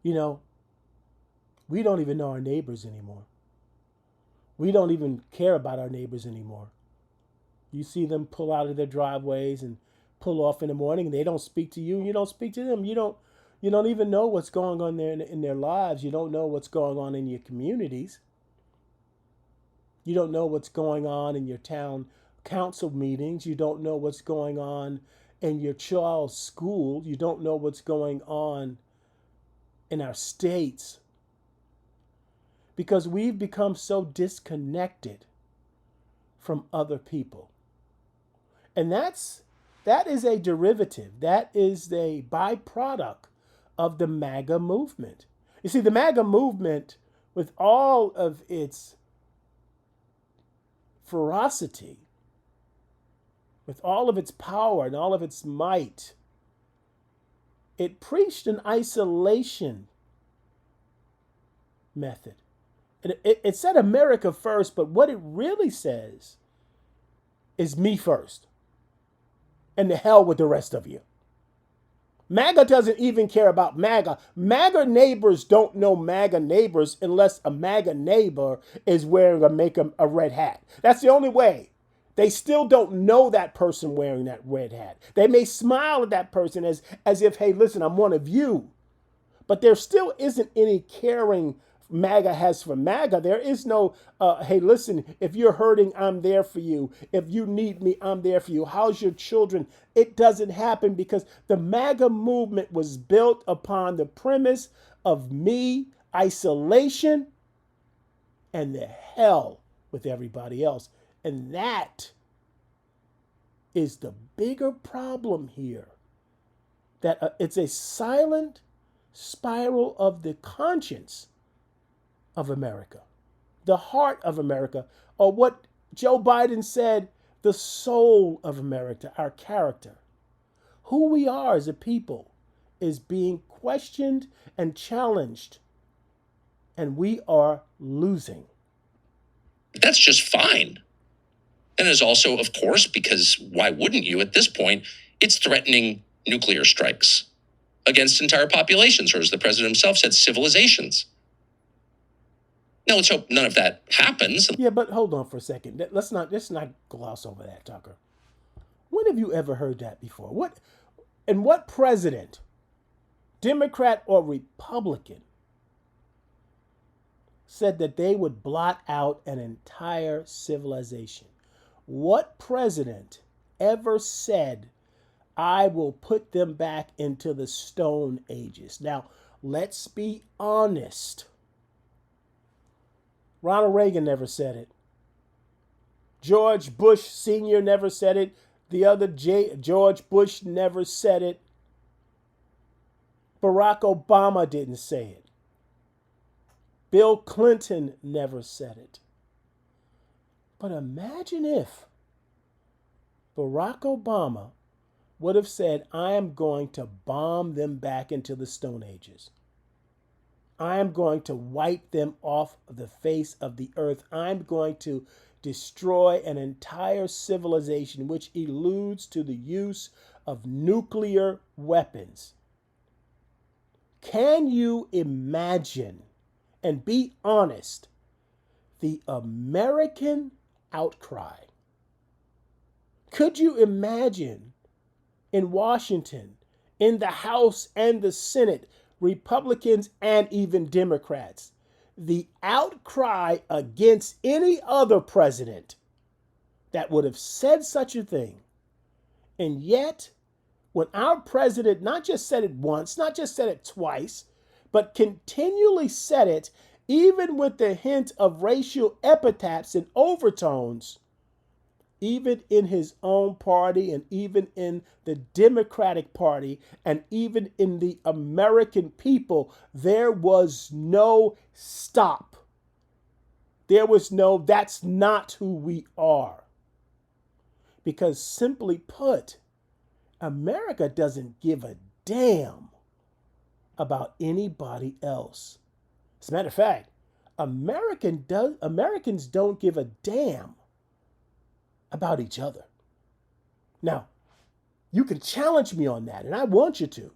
You know, we don't even know our neighbors anymore. We don't even care about our neighbors anymore. You see them pull out of their driveways and pull off in the morning, and they don't speak to you, and you don't speak to them. You don't even know what's going on there in their lives. You don't know what's going on in your communities. You don't know what's going on in your town council meetings. You don't know what's going on in your child's school. You don't know what's going on in our states, because we've become so disconnected from other people. And that is a derivative. That is a byproduct of the MAGA movement. You see, the MAGA movement, with all of its ferocity, with all of its power and all of its might, it preached an isolation method. And it said America first, but what it really says is me first. And the hell with the rest of you. MAGA doesn't even care about MAGA. MAGA neighbors don't know MAGA neighbors unless a MAGA neighbor is wearing a red hat. That's the only way. They still don't know that person wearing that red hat. They may smile at that person as if, hey, listen, I'm one of you. But there still isn't any caring MAGA has for MAGA. There is no, hey, listen, if you're hurting, I'm there for you. If you need me, I'm there for you. How's your children? It doesn't happen because the MAGA movement was built upon the premise of me, isolation, and the hell with everybody else. And that is the bigger problem here. That it's a silent spiral of the conscience of America, the heart of America, or what Joe Biden said, the soul of America, our character. Who we are as a people is being questioned and challenged, and we are losing. That's just fine. And is also, of course, because why wouldn't you at this point, it's threatening nuclear strikes against entire populations, or as the president himself said, civilizations. Now, let's hope none of that happens. Yeah, but hold on for a second. Let's not gloss over that, Tucker. When have you ever heard that before? What president, Democrat or Republican, said that they would blot out an entire civilization? What president ever said, I will put them back into the Stone Ages? Now, let's be honest. Ronald Reagan never said it. George Bush Sr. never said it. The other George Bush never said it. Barack Obama didn't say it. Bill Clinton never said it. But imagine if Barack Obama would have said, I am going to bomb them back into the Stone Ages. I am going to wipe them off the face of the earth. I'm going to destroy an entire civilization which alludes to the use of nuclear weapons. Can you imagine, and be honest, the American outcry? Could you imagine in Washington, in the House and the Senate, Republicans and even Democrats, the outcry against any other president that would have said such a thing? And yet, when our president not just said it once, not just said it twice, but continually said it, even with the hint of racial epithets and overtones, even in his own party and even in the Democratic Party and even in the American people, there was no stop. There was no, that's not who we are. Because simply put, America doesn't give a damn about anybody else. As a matter of fact, Americans don't give a damn about each other. Now, you can challenge me on that, and I want you to.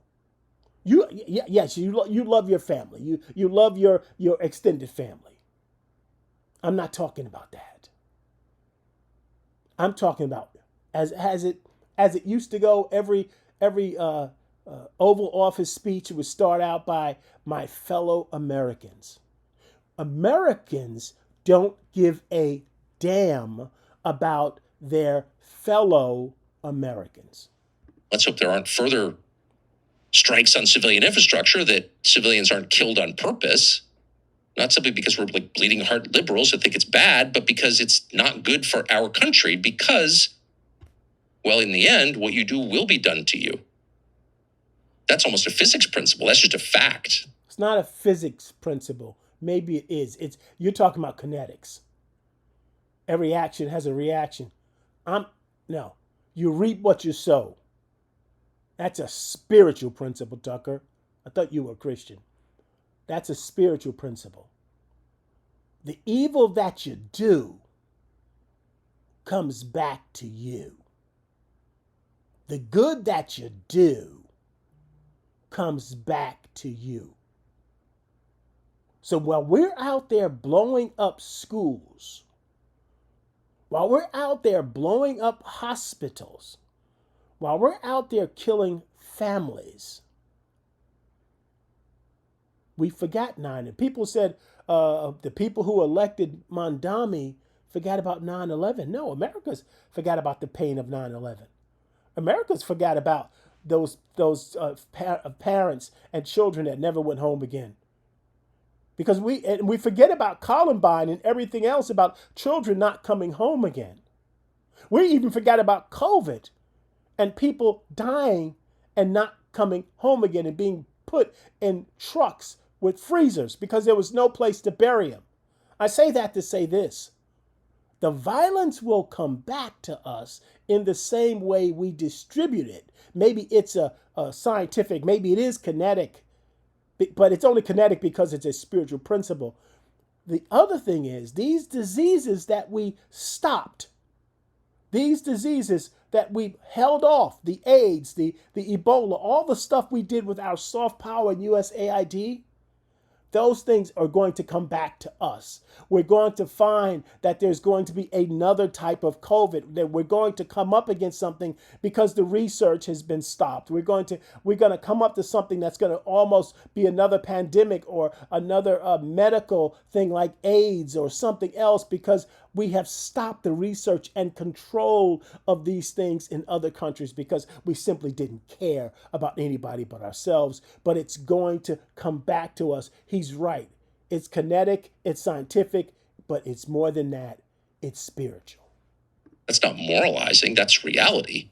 Yes, you love your family. You love your extended family. I'm not talking about that. I'm talking about as it used to go. Every Oval Office speech would start out by my fellow Americans. Americans don't give a damn about their fellow Americans. Let's hope there aren't further strikes on civilian infrastructure, that civilians aren't killed on purpose. Not simply because we're like bleeding heart liberals that think it's bad, but because it's not good for our country, because, well, in the end, what you do will be done to you. That's almost a physics principle. That's just a fact. It's not a physics principle. Maybe it is. You're talking about kinetics. Every action has a reaction. No. You reap what you sow. That's a spiritual principle, Tucker. I thought you were a Christian. That's a spiritual principle. The evil that you do comes back to you. The good that you do comes back to you. So while we're out there blowing up schools, while we're out there blowing up hospitals, while we're out there killing families, we forgot 9. And people said the people who elected Mondami forgot about 9/11. No, America's forgot about the pain of 9/11. America's forgot about those parents and children that never went home again. Because we forget about Columbine and everything else about children not coming home again. We even forgot about COVID and people dying and not coming home again and being put in trucks with freezers because there was no place to bury them. I say that to say this. The violence will come back to us in the same way we distribute it. Maybe it's a scientific, maybe it is kinetic, but it's only kinetic because it's a spiritual principle. The other thing is these diseases that we stopped, these diseases that we held off, the AIDS, the Ebola, all the stuff we did with our soft power and USAID, those things are going to come back to us. We're going to find that there's going to be another type of COVID, that we're going to come up against something because the research has been stopped. We're going to come up to something that's going to almost be another pandemic or another medical thing like AIDS or something else because we have stopped the research and control of these things in other countries because we simply didn't care about anybody but ourselves. But it's going to come back to us. He's right. It's kinetic, it's scientific, but it's more than that. It's spiritual. That's not moralizing. That's reality.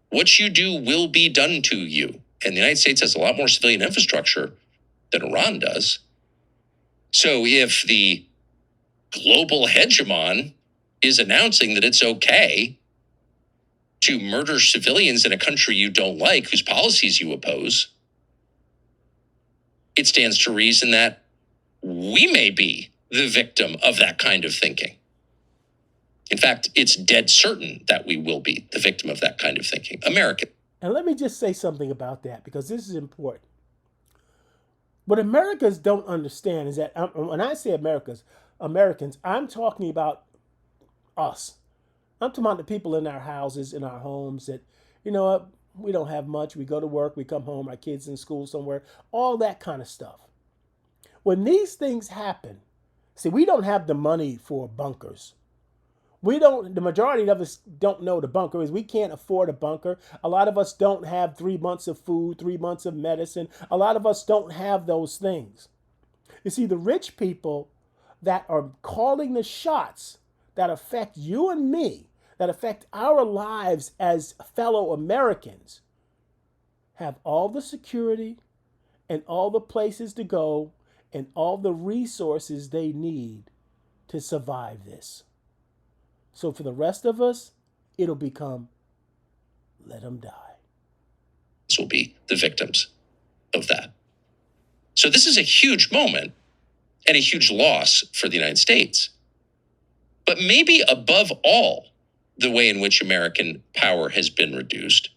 What you do will be done to you. And the United States has a lot more civilian infrastructure than Iran does. So if the global hegemon is announcing that it's okay to murder civilians in a country you don't like, whose policies you oppose, it stands to reason that we may be the victim of that kind of thinking. In fact, it's dead certain that we will be the victim of that kind of thinking. America. And let me just say something about that because this is important. What Americans don't understand is that when I say Americans, I'm talking about us. I'm talking about the people in our houses, in our homes that, you know what, we don't have much. We go to work, we come home, our kids in school somewhere, all that kind of stuff. When these things happen, see, we don't have the money for bunkers. The majority of us don't know what a bunker is. We can't afford a bunker. A lot of us don't have 3 months of food, 3 months of medicine. A lot of us don't have those things. You see, the rich people that are calling the shots that affect you and me, that affect our lives as fellow Americans, have all the security and all the places to go and all the resources they need to survive this. So for the rest of us, it'll become let them die. Will be the victims of that. So this is a huge moment and a huge loss for the United States. But maybe above all, the way in which American power has been reduced,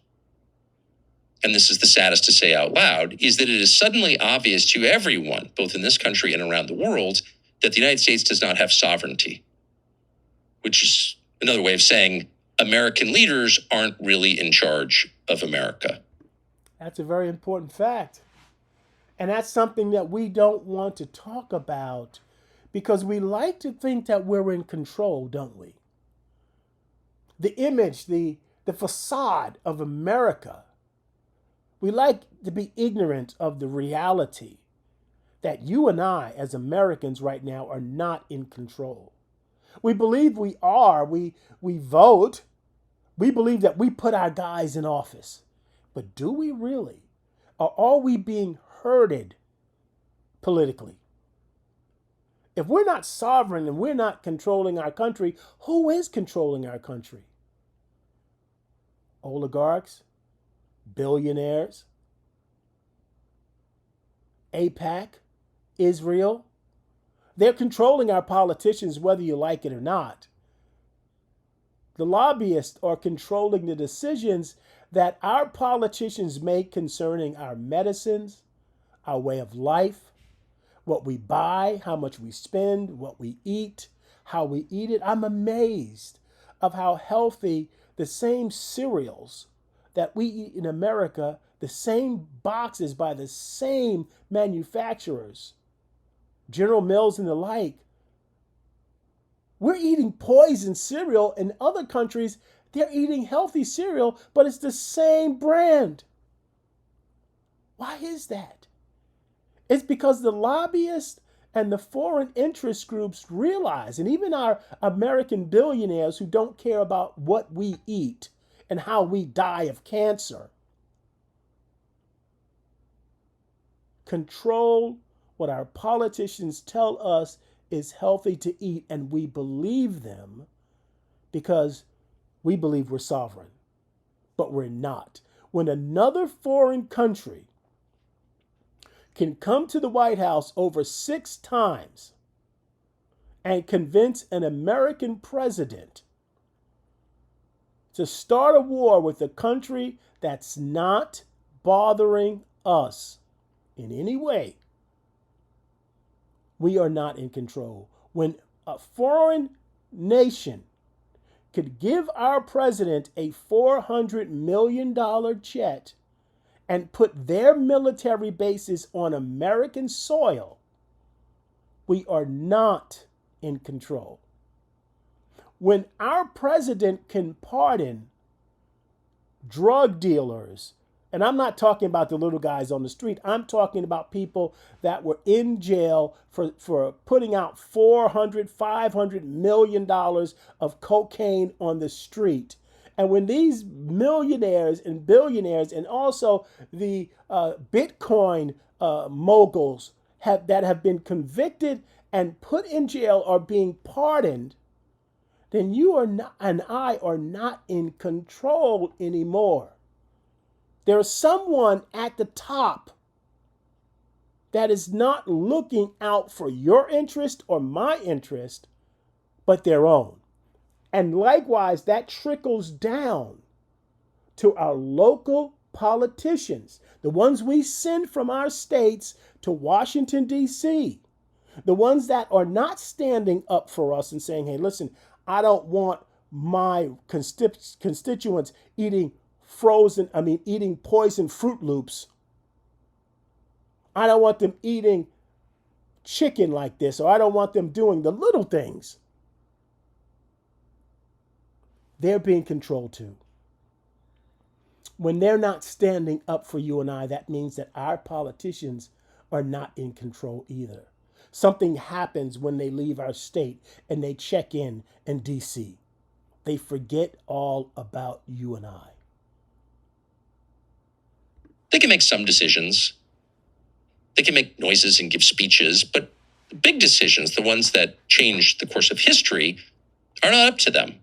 and this is the saddest to say out loud, is that it is suddenly obvious to everyone, both in this country and around the world, that the United States does not have sovereignty, which is another way of saying American leaders aren't really in charge of America. That's a very important fact. And that's something that we don't want to talk about because we like to think that we're in control, don't we? The image, the facade of America, we like to be ignorant of the reality that you and I, as Americans right now, are not in control. We believe we are. We vote. We believe that we put our guys in office. But do we really? Or are we being herded politically? If we're not sovereign and we're not controlling our country, who is controlling our country? Oligarchs? Billionaires? AIPAC? Israel? They're controlling our politicians whether you like it or not. The lobbyists are controlling the decisions that our politicians make concerning our medicines, our way of life, what we buy, how much we spend, what we eat, how we eat it. I'm amazed of how healthy the same cereals that we eat in America, the same boxes by the same manufacturers, General Mills and the like. We're eating poison cereal. In other countries, they're eating healthy cereal, but it's the same brand. Why is that? It's because the lobbyists and the foreign interest groups realize, and even our American billionaires who don't care about what we eat and how we die of cancer, control what our politicians tell us is healthy to eat, and we believe them because we believe we're sovereign, but we're not. When another foreign country can come to the White House over 6 times and convince an American president to start a war with a country that's not bothering us in any way, we are not in control. When a foreign nation could give our president a $400 million check and put their military bases on American soil, we are not in control. When our president can pardon drug dealers, and I'm not talking about the little guys on the street. I'm talking about people that were in jail for putting out $400-500 million of cocaine on the street. And when these millionaires and billionaires and also the Bitcoin moguls that have been convicted and put in jail are being pardoned, then you are not, and I are not in control anymore. There is someone at the top that is not looking out for your interest or my interest, but their own. And likewise, that trickles down to our local politicians, the ones we send from our states to Washington, D.C., the ones that are not standing up for us and saying, hey, listen, I don't want my constituents eating poison Fruit Loops. I don't want them eating chicken like this, or I don't want them doing the little things. They're being controlled too. When they're not standing up for you and I, that means that our politicians are not in control either. Something happens when they leave our state and they check in D.C. They forget all about you and I. They can make some decisions. They can make noises and give speeches, but the big decisions, the ones that change the course of history, are not up to them.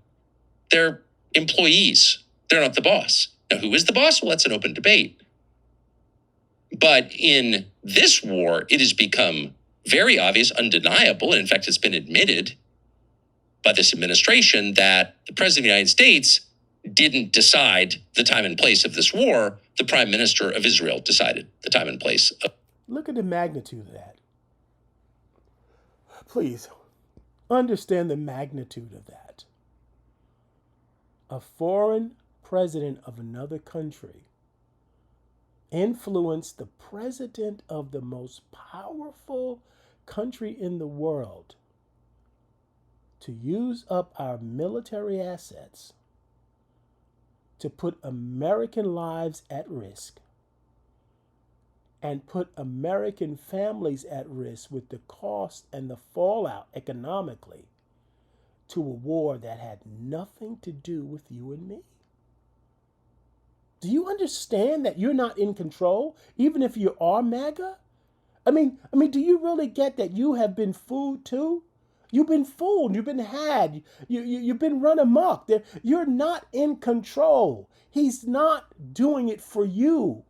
They're employees. They're not the boss. Now, who is the boss? Well, that's an open debate. But in this war, it has become very obvious, undeniable, and in fact, it's been admitted by this administration that the President of the United States didn't decide the time and place of this war. The Prime Minister of Israel decided the time and place. Look at the magnitude of that. Please understand the magnitude of that. A foreign president of another country influenced the president of the most powerful country in the world to use up our military assets to put American lives at risk and put American families at risk with the cost and the fallout economically to a war that had nothing to do with you and me. Do you understand that you're not in control, even if you are MAGA? I mean, do you really get that you have been fooled too? You've been fooled. You've been had. You've been run amok. You're not in control. He's not doing it for you.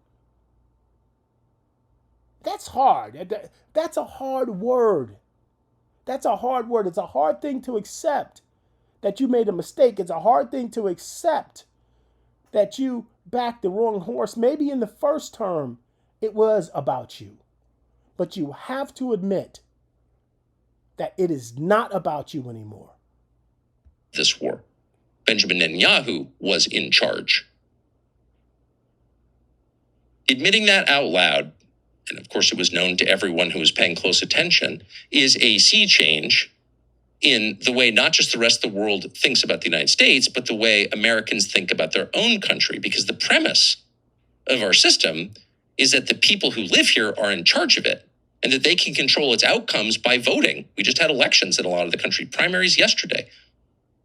That's hard. That's a hard word. That's a hard word. It's a hard thing to accept that you made a mistake. It's a hard thing to accept that you backed the wrong horse. Maybe in the first term, it was about you. But you have to admit that it is not about you anymore. This war. Benjamin Netanyahu was in charge. Admitting that out loud, and of course it was known to everyone who was paying close attention, is a sea change in the way not just the rest of the world thinks about the United States, but the way Americans think about their own country. Because the premise of our system is that the people who live here are in charge of it and that they can control its outcomes by voting. We just had elections in a lot of the country, primaries yesterday.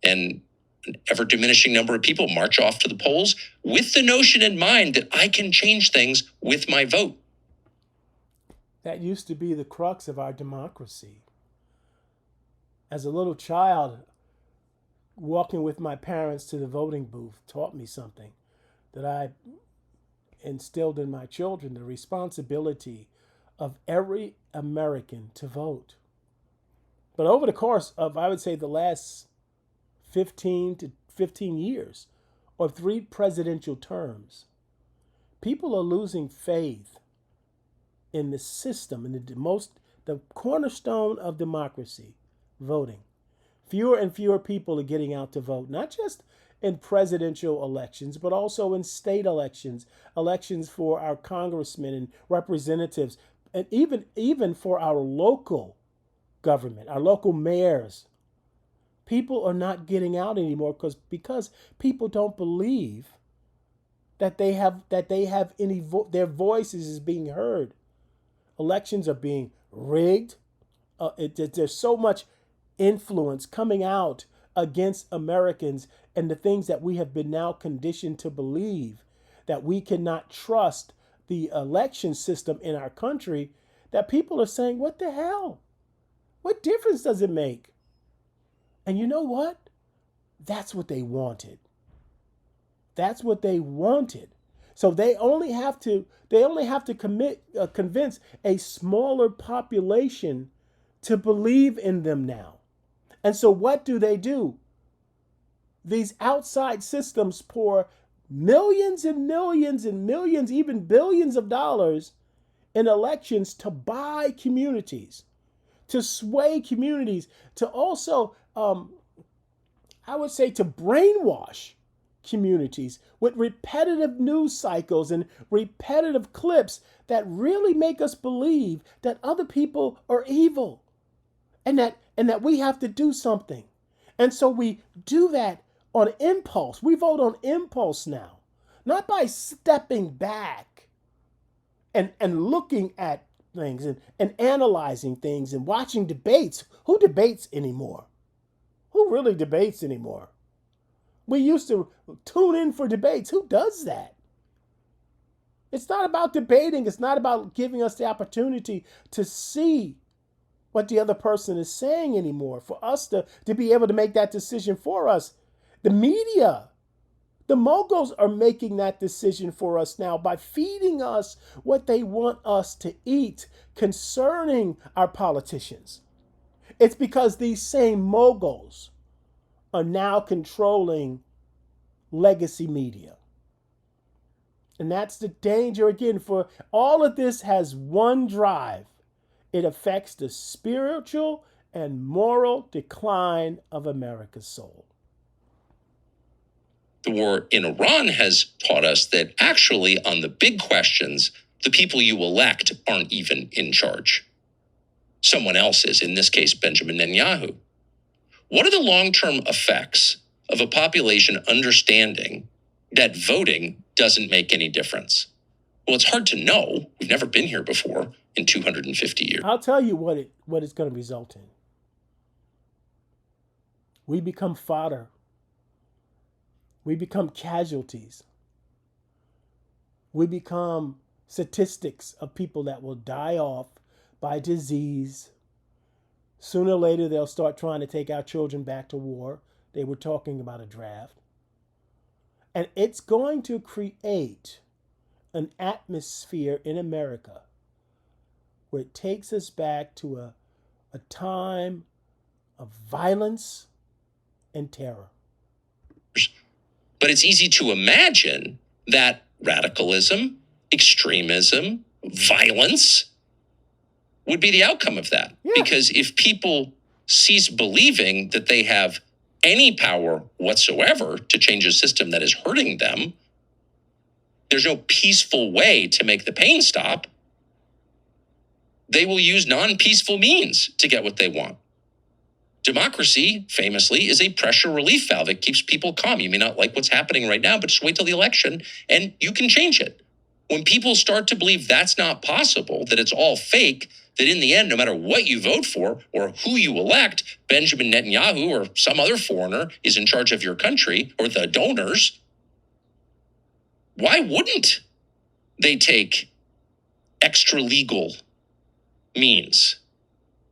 And an ever-diminishing number of people march off to the polls with the notion in mind that I can change things with my vote. That used to be the crux of our democracy. As a little child, walking with my parents to the voting booth taught me something that I instilled in my children, the responsibility of every American to vote. But over the course of, I would say, the last 15 years, or 3 presidential terms, people are losing faith in the system, in the cornerstone of democracy, voting. Fewer and fewer people are getting out to vote, not just in presidential elections, but also in state elections, elections for our congressmen and representatives, and even for our local government, our local mayors. People are not getting out anymore because people don't believe that they have any their voices is being heard. Elections are being rigged. There's so much influence coming out against Americans and the things that we have been now conditioned to believe, that we cannot trust the election system in our country, that people are saying, what the hell? What difference does it make? And you know what? That's what they wanted. That's what they wanted. So they only have to convince a smaller population to believe in them now. And so what do? These outside systems pour millions and millions and millions, even billions of dollars in elections to buy communities, to sway communities, to also, I would say, to brainwash communities with repetitive news cycles and repetitive clips that really make us believe that other people are evil and that we have to do something. And so we do that on impulse. We vote on impulse now, not by stepping back and looking at things and analyzing things and watching debates. Who debates anymore? Who really debates anymore? We used to tune in for debates. Who does that? It's not about debating. It's not about giving us the opportunity to see what the other person is saying anymore, for us to be able to make that decision for us. The media The moguls are making that decision for us now by feeding us what they want us to eat concerning our politicians. It's because these same moguls are now controlling legacy media. And that's the danger again, for all of this has one drive. It affects the spiritual and moral decline of America's soul. The war in Iran has taught us that actually on the big questions, the people you elect aren't even in charge. Someone else is, in this case, Benjamin Netanyahu. What are the long-term effects of a population understanding that voting doesn't make any difference? Well, it's hard to know. We've never been here before in 250 years. I'll tell you what it's going to result in. We become fodder. We become casualties. We become statistics of people that will die off by disease. Sooner or later, they'll start trying to take our children back to war. They were talking about a draft. And it's going to create an atmosphere in America where it takes us back to a time of violence and terror. But it's easy to imagine that radicalism, extremism, violence would be the outcome of that. Yeah. Because if people cease believing that they have any power whatsoever to change a system that is hurting them, there's no peaceful way to make the pain stop. They will use non-peaceful means to get what they want. Democracy, famously, is a pressure relief valve. It keeps people calm. You may not like what's happening right now, but just wait till the election and you can change it. When people start to believe that's not possible, that it's all fake, that in the end, no matter what you vote for or who you elect, Benjamin Netanyahu or some other foreigner is in charge of your country or the donors, why wouldn't they take extra legal means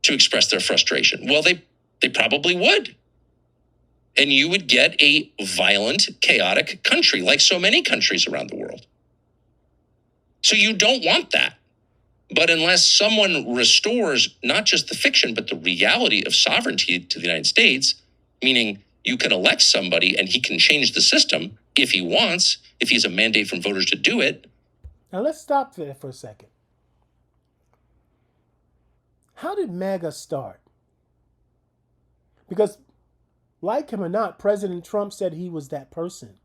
to express their frustration? Well, they probably would. And you would get a violent, chaotic country like so many countries around the world. So you don't want that. But unless someone restores not just the fiction, but the reality of sovereignty to the United States, meaning you can elect somebody and he can change the system if he wants, if he has a mandate from voters to do it. Now let's stop there for a second. How did MAGA start? Because, like him or not, President Trump said he was that person.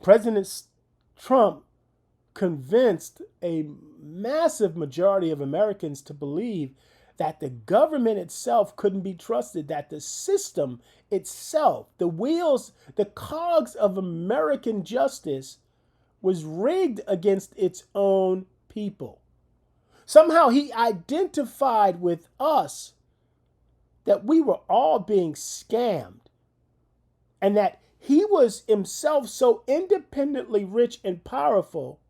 President Trump convinced a massive majority of Americans to believe that the government itself couldn't be trusted, that the system itself, the wheels, the cogs of American justice was rigged against its own people. Somehow he identified with us that we were all being scammed and that he was himself so independently rich and powerful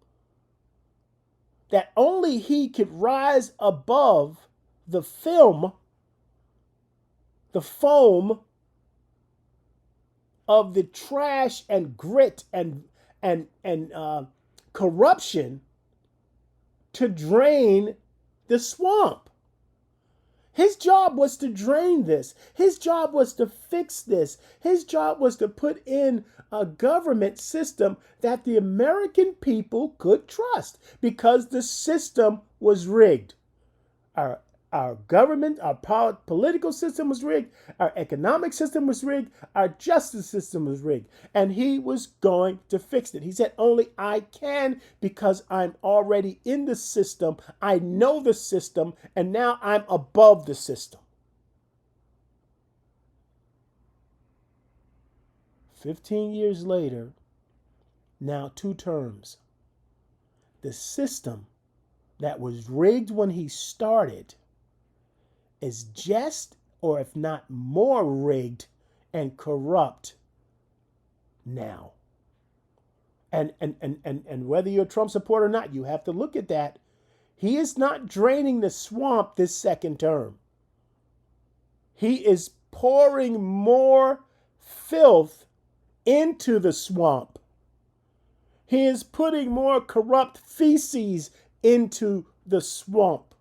that only he could rise above the foam of the trash and grit and corruption to drain the swamp. His job was to drain this. His job was to fix this. His job was to put in a government system that the American people could trust because the system was rigged. Our government, our political system was rigged. Our economic system was rigged. Our justice system was rigged. And he was going to fix it. He said, only I can because I'm already in the system. I know the system. And now I'm above the system. 15 years later, now 2 terms. The system that was rigged when he started is just, or if not more, rigged and corrupt now. And whether you're a Trump supporter or not, you have to look at that. He is not draining the swamp this second term. He is pouring more filth into the swamp. He is putting more corrupt feces into the swamp.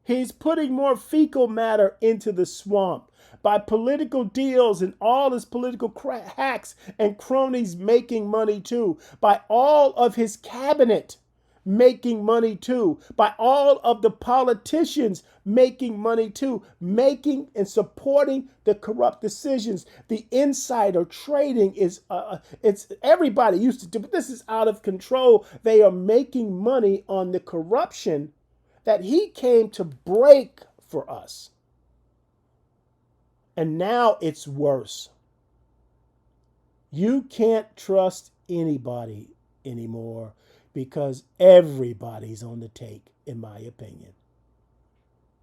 He's putting more fecal matter into the swamp by political deals and all his political hacks and cronies making money too, by all of his cabinet making money too, by all of the politicians making money too, making and supporting the corrupt decisions. The insider trading is, it's everybody used to do, but this is out of control. They are making money on the corruption that he came to break for us. And now it's worse. You can't trust anybody anymore because everybody's on the take, in my opinion.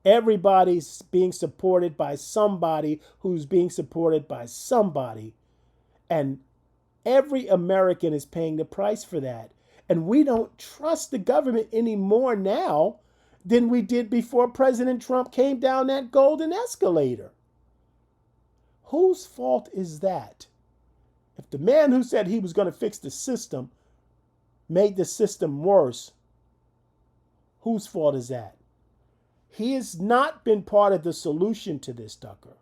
Everybody's being supported by somebody who's being supported by somebody. And every American is paying the price for that. And we don't trust the government any more now than we did before President Trump came down that golden escalator. Whose fault is that? If the man who said he was going to fix the system made the system worse, whose fault is that? He has not been part of the solution to this, Tucker.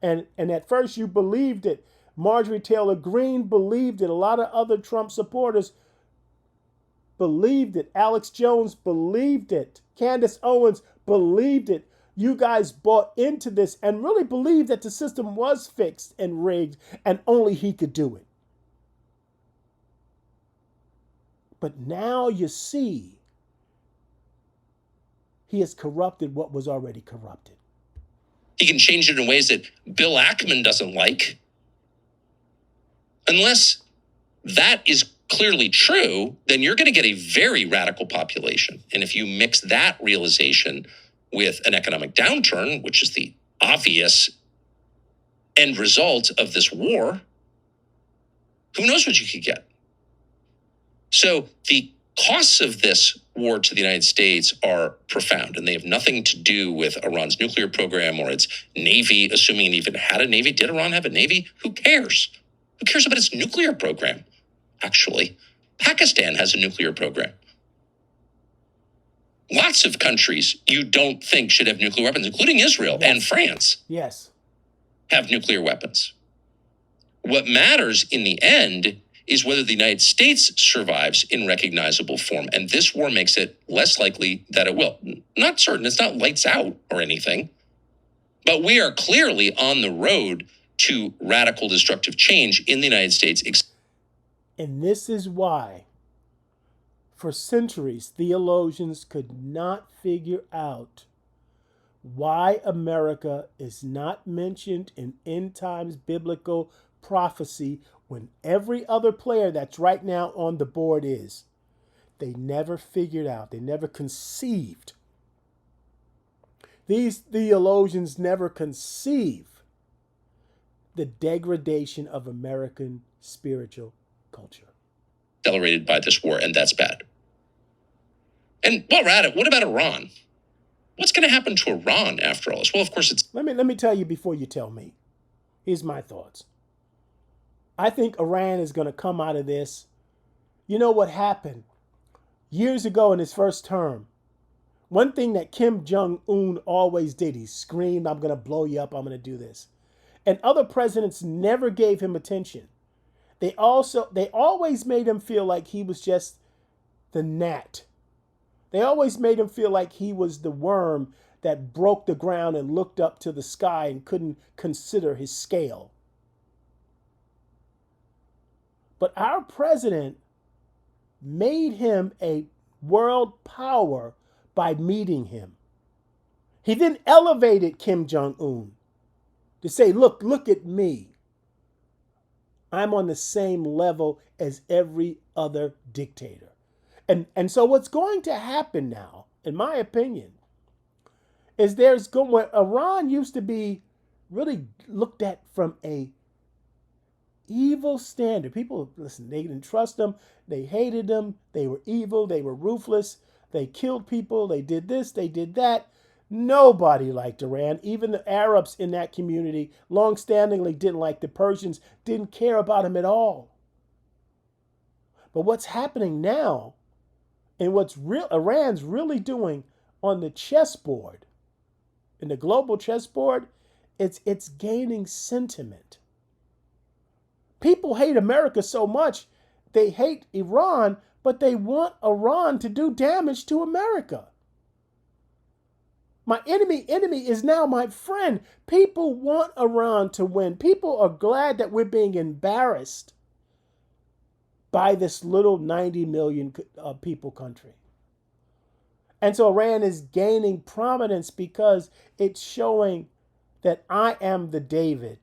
And at first you believed it. Marjorie Taylor Greene believed it. A lot of other Trump supporters believed it. Alex Jones believed it. Candace Owens believed it. You guys bought into this and really believed that the system was fixed and rigged and only he could do it. But now you see he has corrupted what was already corrupted. He can change it in ways that Bill Ackman doesn't like. Unless that is clearly true, then you're going to get a very radical population. And if you mix that realization with an economic downturn, which is the obvious end result of this war, who knows what you could get? So the costs of this war to the United States are profound, and they have nothing to do with Iran's nuclear program or its navy, assuming it even had a navy. Did Iran have a navy? Who cares? Who cares about its nuclear program? Actually, Pakistan has a nuclear program. Lots of countries you don't think should have nuclear weapons, including Israel and France. Yes. Have nuclear weapons. What matters in the end is whether the United States survives in recognizable form. And this war makes it less likely that it will. Not certain. It's not lights out or anything. But we are clearly on the road to radical destructive change in the United States. And this is why, for centuries, theologians could not figure out why America is not mentioned in end times biblical prophecy when every other player that's right now on the board is. They never figured out. They never conceived. These theologians never conceive the degradation of American spiritual culture. Accelerated by this war, and that's bad. And while we're at it, what about Iran? What's going to happen to Iran after all this? Well, of course, it's... Let me tell you before you tell me. Here's my thoughts. I think Iran is going to come out of this. You know what happened? Years ago in his first term, one thing that Kim Jong-un always did, he screamed, I'm going to blow you up, I'm going to do this. And other presidents never gave him attention. They always made him feel like he was just the gnat. They always made him feel like he was the worm that broke the ground and looked up to the sky and couldn't consider his scale. But our president made him a world power by meeting him. He then elevated Kim Jong-un to say, look at me. I'm on the same level as every other dictator. And so what's going to happen now, in my opinion, is Iran used to be really looked at from a evil standard. People, listen, they didn't trust them. They hated them. They were evil. They were ruthless. They killed people. They did this. They did that. Nobody liked Iran. Even the Arabs in that community long-standingly didn't like the Persians, didn't care about them at all. But what's happening now, and what's Iran's really doing on the chessboard, in the global chessboard, it's gaining sentiment. People hate America so much, they hate Iran, but they want Iran to do damage to America. My enemy is now my friend. People want Iran to win. People are glad that we're being embarrassed by this little 90 million people country. And so Iran is gaining prominence because it's showing that I am the David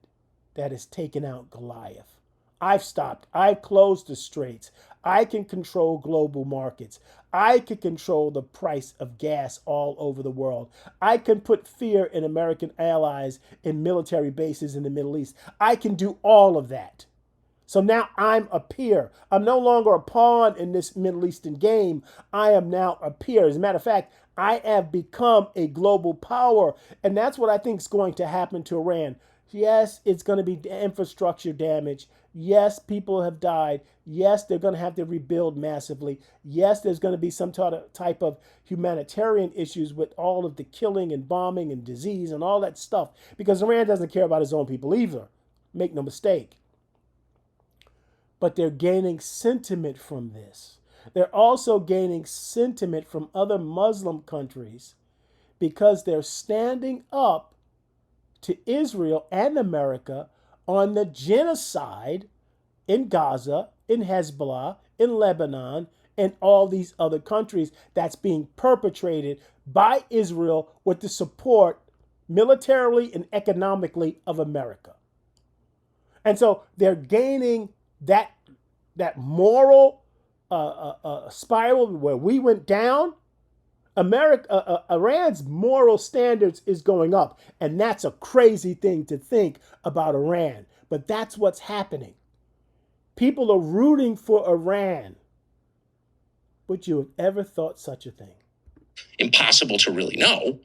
that has taken out Goliath. I've stopped. I've closed the straits. I can control global markets. I can control the price of gas all over the world. I can put fear in American allies in military bases in the Middle East. I can do all of that. So now I'm a peer. I'm no longer a pawn in this Middle Eastern game. I am now a peer. As a matter of fact, I have become a global power. And that's what I think is going to happen to Iran. Yes, it's going to be infrastructure damage. Yes, people have died. Yes, they're going to have to rebuild massively. Yes, there's going to be some type of humanitarian issues with all of the killing and bombing and disease and all that stuff. Because Iran doesn't care about his own people either. Make no mistake. But they're gaining sentiment from this. They're also gaining sentiment from other Muslim countries because they're standing up to Israel and America on the genocide in Gaza, in Hezbollah, in Lebanon, and all these other countries that's being perpetrated by Israel with the support militarily and economically of America. And so they're gaining that moral spiral where we went down. Iran's moral standards is going up, and that's a crazy thing to think about Iran, but that's what's happening. People are rooting for Iran. Would you have ever thought such a thing? Impossible to really know,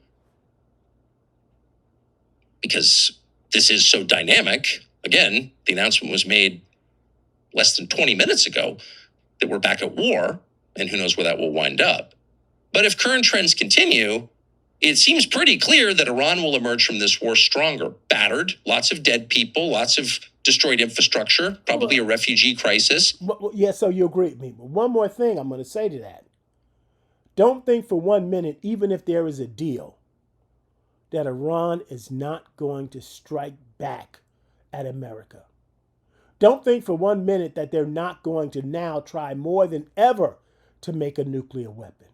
because this is so dynamic. Again, the announcement was made less than 20 minutes ago that we're back at war, and who knows where that will wind up. But if current trends continue, it seems pretty clear that Iran will emerge from this war stronger, battered, lots of dead people, lots of destroyed infrastructure, probably a refugee crisis. Yeah, so you agree with me. But one more thing I'm going to say to that. Don't think for 1 minute, even if there is a deal, that Iran is not going to strike back at America. Don't think for 1 minute that they're not going to now try more than ever to make a nuclear weapon.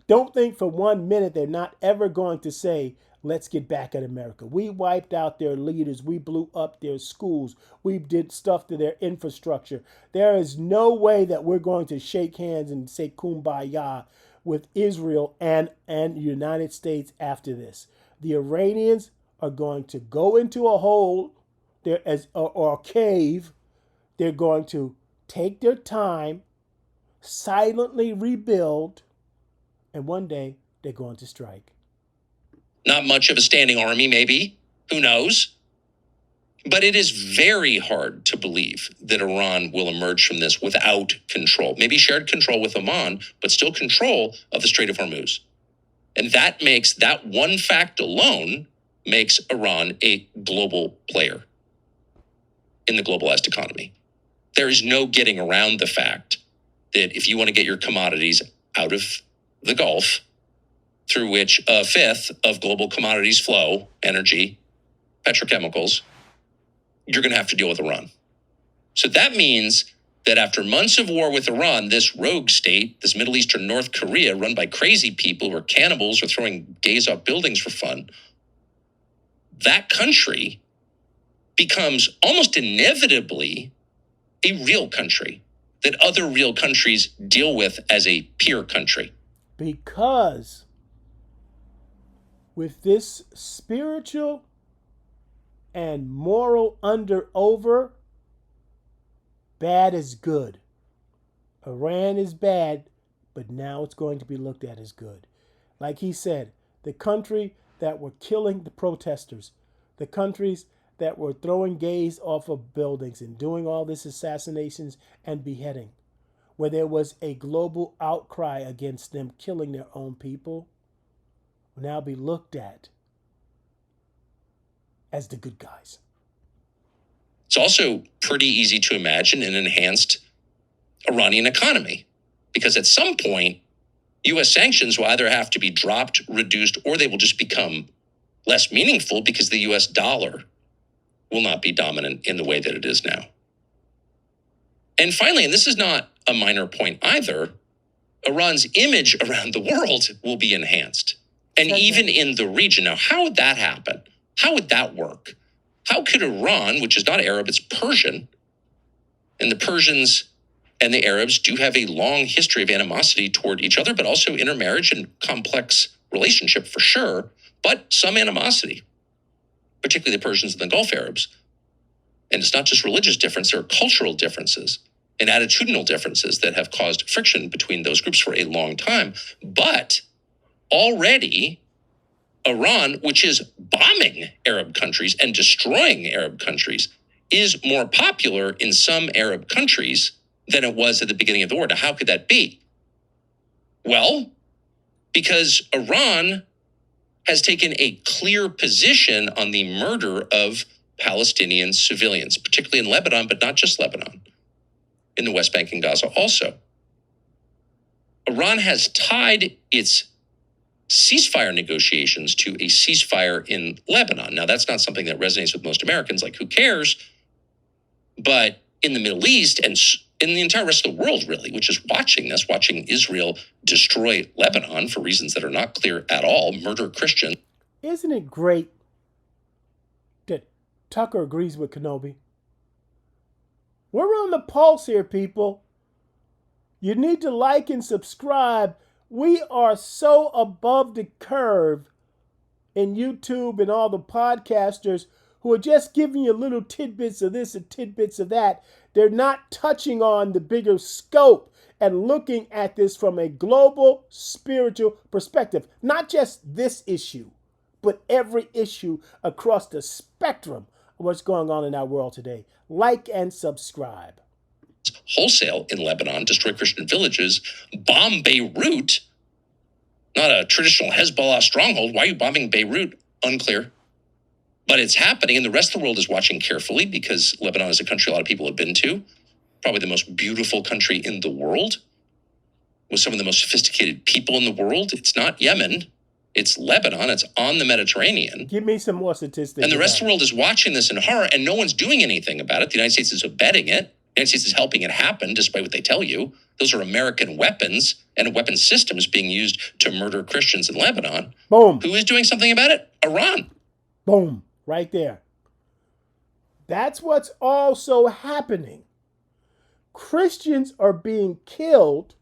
Don't think for 1 minute they're not ever going to say, let's get back at America. We wiped out their leaders. We blew up their schools. We did stuff to their infrastructure. There is no way that we're going to shake hands and say kumbaya with Israel and the United States after this. The Iranians are going to go into a hole or a cave. They're going to take their time, silently rebuild, and one day they're going to strike. Not much of a standing army, maybe. Who knows? But it is very hard to believe that Iran will emerge from this without control. Maybe shared control with Oman, but still control of the Strait of Hormuz. And that one fact alone makes Iran a global player in the globalized economy. There is no getting around the fact that if you want to get your commodities out of the Gulf, through which a fifth of global commodities flow, energy, petrochemicals, you're going to have to deal with Iran. So that means that after months of war with Iran, this rogue state, this Middle Eastern North Korea run by crazy people who are cannibals or throwing gays off buildings for fun, that country becomes almost inevitably a real country that other real countries deal with as a peer country. Because with this spiritual and moral over, bad is good. Iran is bad, but now it's going to be looked at as good. Like he said, the country that were killing the protesters, the countries that were throwing gays off of buildings and doing all this assassinations and beheading, where there was a global outcry against them killing their own people, will now be looked at as the good guys. It's also pretty easy to imagine an enhanced Iranian economy, because at some point, U.S. sanctions will either have to be dropped, reduced, or they will just become less meaningful because the U.S. dollar will not be dominant in the way that it is now. And finally, and this is not a minor point either, Iran's image around the world will be enhanced. And even in the region. Now, how would that happen? How would that work? How could Iran, which is not Arab, it's Persian, and the Persians and the Arabs do have a long history of animosity toward each other, but also intermarriage and complex relationship for sure, but some animosity, particularly the Persians and the Gulf Arabs. And it's not just religious difference, there are cultural differences and attitudinal differences that have caused friction between those groups for a long time. But already, Iran, which is bombing Arab countries and destroying Arab countries, is more popular in some Arab countries than it was at the beginning of the war. Now, how could that be? Well, because Iran has taken a clear position on the murder of Palestinian civilians, particularly in Lebanon, but not just Lebanon, in the West Bank and Gaza also. Iran has tied its ceasefire negotiations to a ceasefire in Lebanon. Now, that's not something that resonates with most Americans, like who cares? But in the Middle East and in the entire rest of the world, really, which is watching this, watching Israel destroy Lebanon for reasons that are not clear at all, murder Christians. Isn't it great that Tucker agrees with Kenobi? We're on the pulse here, people. You need to like and subscribe. We are so above the curve in YouTube and all the podcasters who are just giving you little tidbits of this and tidbits of that. They're not touching on the bigger scope and looking at this from a global spiritual perspective. Not just this issue, but every issue across the spectrum of what's going on in our world today. Like and subscribe. Wholesale in Lebanon, destroy Christian villages, bomb Beirut, not a traditional Hezbollah stronghold. Why are you bombing Beirut? Unclear. But it's happening, and the rest of the world is watching carefully because Lebanon is a country a lot of people have been to, probably the most beautiful country in the world, with some of the most sophisticated people in the world. It's not Yemen. It's Lebanon. It's on the Mediterranean. Give me some more statistics. And the rest of the world is watching this in horror, and no one's doing anything about it. The United States is abetting it. The United States is helping it happen, despite what they tell you. Those are American weapons and weapon systems being used to murder Christians in Lebanon. Boom. Who is doing something about it? Iran. Boom. Right there. That's what's also happening. Christians are being killed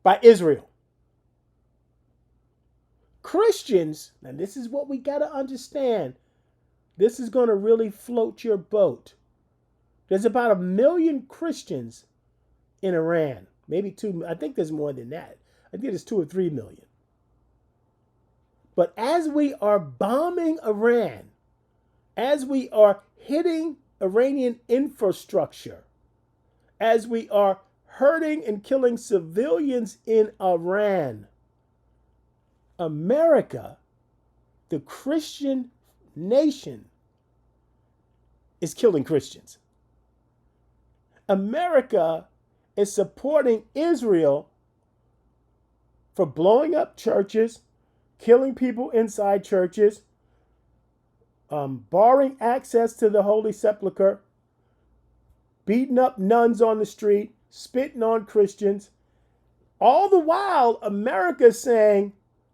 by Israel. Christians, and this is what we got to understand. This is going to really float your boat. There's about 1 million Christians in Iran. Maybe 2. I think there's more than that. I think there's 2 or 3 million. But as we are bombing Iran, as we are hitting Iranian infrastructure, as we are hurting and killing civilians in Iran, America, the Christian nation, is killing Christians. America is supporting Israel for blowing up churches, killing people inside churches, barring access to the Holy Sepulchre, beating up nuns on the street, spitting on Christians. All the while, America is saying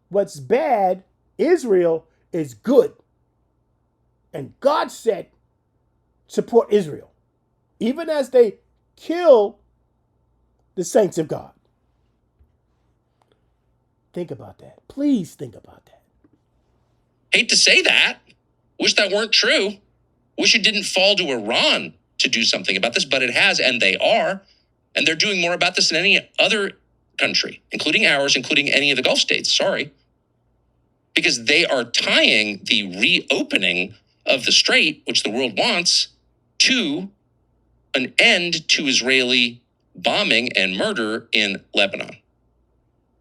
what's bad, Israel is good. And God said, support Israel, even as they kill the saints of God. Think about that. Please think about that. Hate to say that. Wish that weren't true. Wish it didn't fall to Iran to do something about this, but it has, and they are. And they're doing more about this than any other country, including ours, including any of the Gulf states. Sorry. because they are tying the reopening of the strait, which the world wants, to an end to Israeli bombing and murder in Lebanon.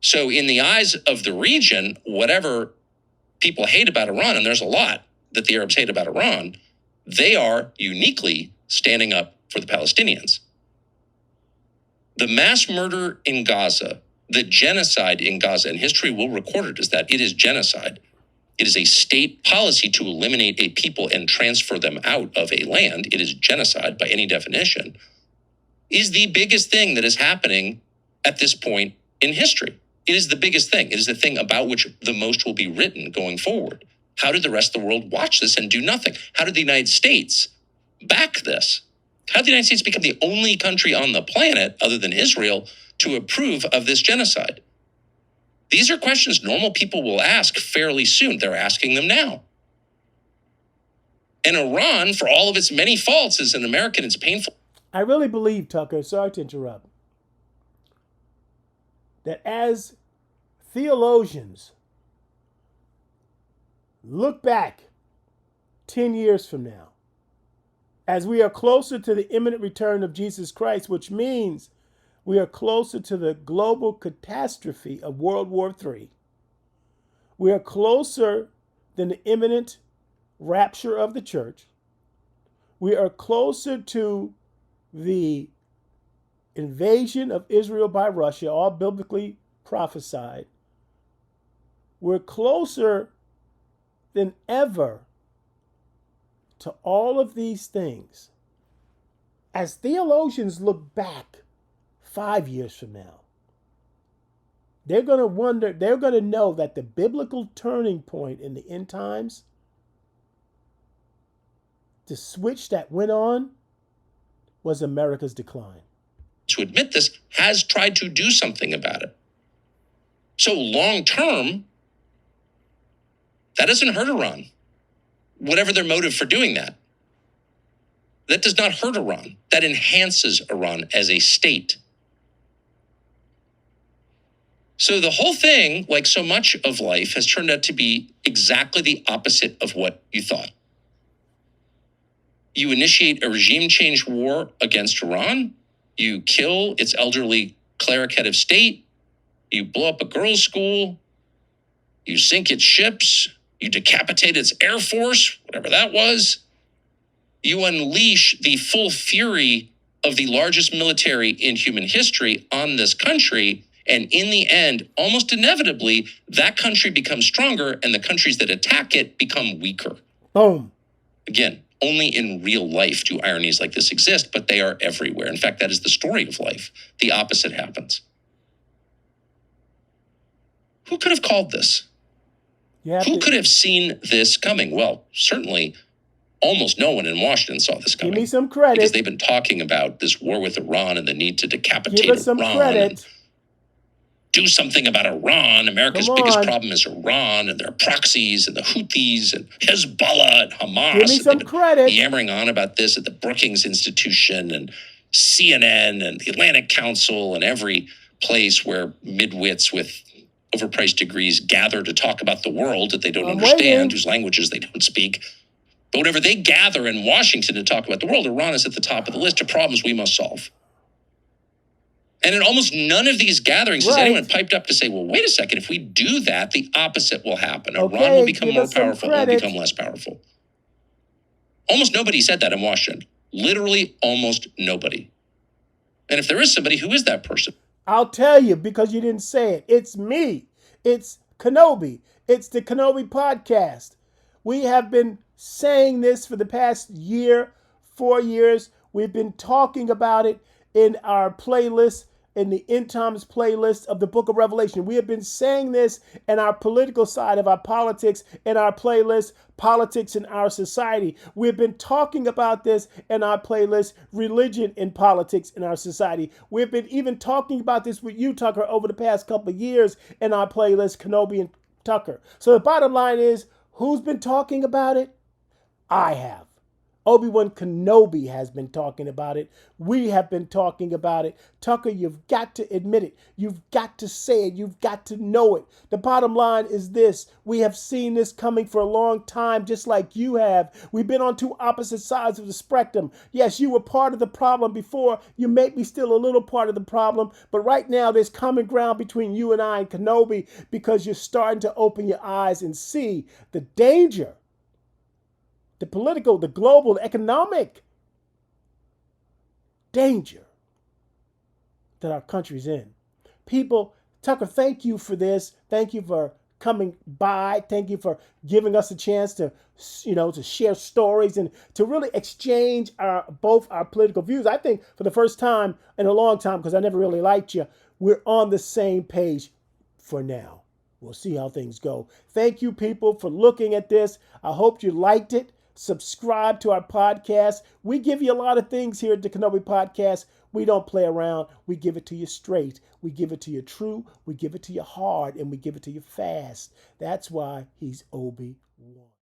So in the eyes of the region, whatever people hate about Iran, and there's a lot that the Arabs hate about Iran, they are uniquely standing up for the Palestinians. The mass murder in Gaza, the genocide in Gaza, and history will record it as that. It is genocide. It is a state policy to eliminate a people and transfer them out of a land. It is genocide by any definition, is the biggest thing that is happening at this point in history. It is the biggest thing. It is the thing about which the most will be written going forward. How did the rest of the world watch this and do nothing? How did the United States back this? How did the United States become the only country on the planet, other than Israel, to approve of this genocide? These are questions normal people will ask fairly soon. They're asking them now. And Iran, for all of its many faults, as an American, it's painful. I really believe, Tucker, sorry to interrupt, that as theologians look back 10 years from now, as we are closer to the imminent return of Jesus Christ, which means we are closer to the global catastrophe of World War III. We are closer than the imminent rapture of the church. We are closer to the invasion of Israel by Russia, all biblically prophesied. We're closer than ever to all of these things. As theologians look back 5 years from now, they're going to wonder, they're going to know that the biblical turning point in the end times, the switch that went on, was America's decline. To admit this, has tried to do something about it. So long term, that doesn't hurt Iran, whatever their motive for doing that. That does not hurt Iran. That enhances Iran as a state. So the whole thing, like so much of life, has turned out to be exactly the opposite of what you thought. You initiate a regime change war against Iran. You kill its elderly cleric head of state. You blow up a girls' school. You sink its ships. You decapitate its air force, whatever that was. You unleash the full fury of the largest military in human history on this country. And in the end, almost inevitably, that country becomes stronger and the countries that attack it become weaker. Boom. Again, only in real life do ironies like this exist, but they are everywhere. In fact, that is the story of life. The opposite happens. Who could have called this? Who could have seen this coming? Well, certainly almost no one in Washington saw this coming. Give me some credit. Because they've been talking about this war with Iran and the need to decapitate Give us some Iran. credit. Do something about Iran. America's biggest problem is Iran and their proxies and the Houthis and Hezbollah and Hamas. Give me some credit. Yammering on about this at the Brookings Institution and CNN and the Atlantic Council and every place where midwits with overpriced degrees gather to talk about the world that they don't understand, whose languages they don't speak. But whenever they gather in Washington to talk about the world, Iran is at the top of the list of problems we must solve. And in almost none of these gatherings has anyone piped up to say, well, wait a second, if we do that, the opposite will happen. Iran will become more powerful, it will become less powerful. Almost nobody said that in Washington. Literally almost nobody. And if there is somebody, who is that person? I'll tell you, because you didn't say it. It's me. It's Kenobi. It's the Kenobi podcast. We have been saying this for the past year, 4 years. We've been talking about it in our playlist, in the End Times playlist of the Book of Revelation. We have been saying this in our political side of our politics, in our playlist, Politics in Our Society. We've been talking about this in our playlist, Religion in Politics in Our Society. We've been even talking about this with you, Tucker, over the past couple of years in our playlist, Kenobi and Tucker. So the bottom line is, who's been talking about it? I have. Obi-Wan Kenobi has been talking about it. We have been talking about it. Tucker, you've got to admit it. You've got to say it. You've got to know it. The bottom line is this. We have seen this coming for a long time, just like you have. We've been on two opposite sides of the spectrum. Yes, you were part of the problem before. You may be still a little part of the problem. But right now, there's common ground between you and I and Kenobi, because you're starting to open your eyes and see the danger, the political, the global, the economic danger that our country's in. People, Tucker, thank you for this. Thank you for coming by. Thank you for giving us a chance to, to share stories and to really exchange both our political views. I think for the first time in a long time, because I never really liked you, we're on the same page for now. We'll see how things go. Thank you, people, for looking at this. I hope you liked it. Subscribe to our podcast. We give you a lot of things here at the Kenobi Podcast. We don't play around. We give it to you straight. We give it to you true. We give it to you hard. And we give it to you fast. That's why he's Obi-Wan.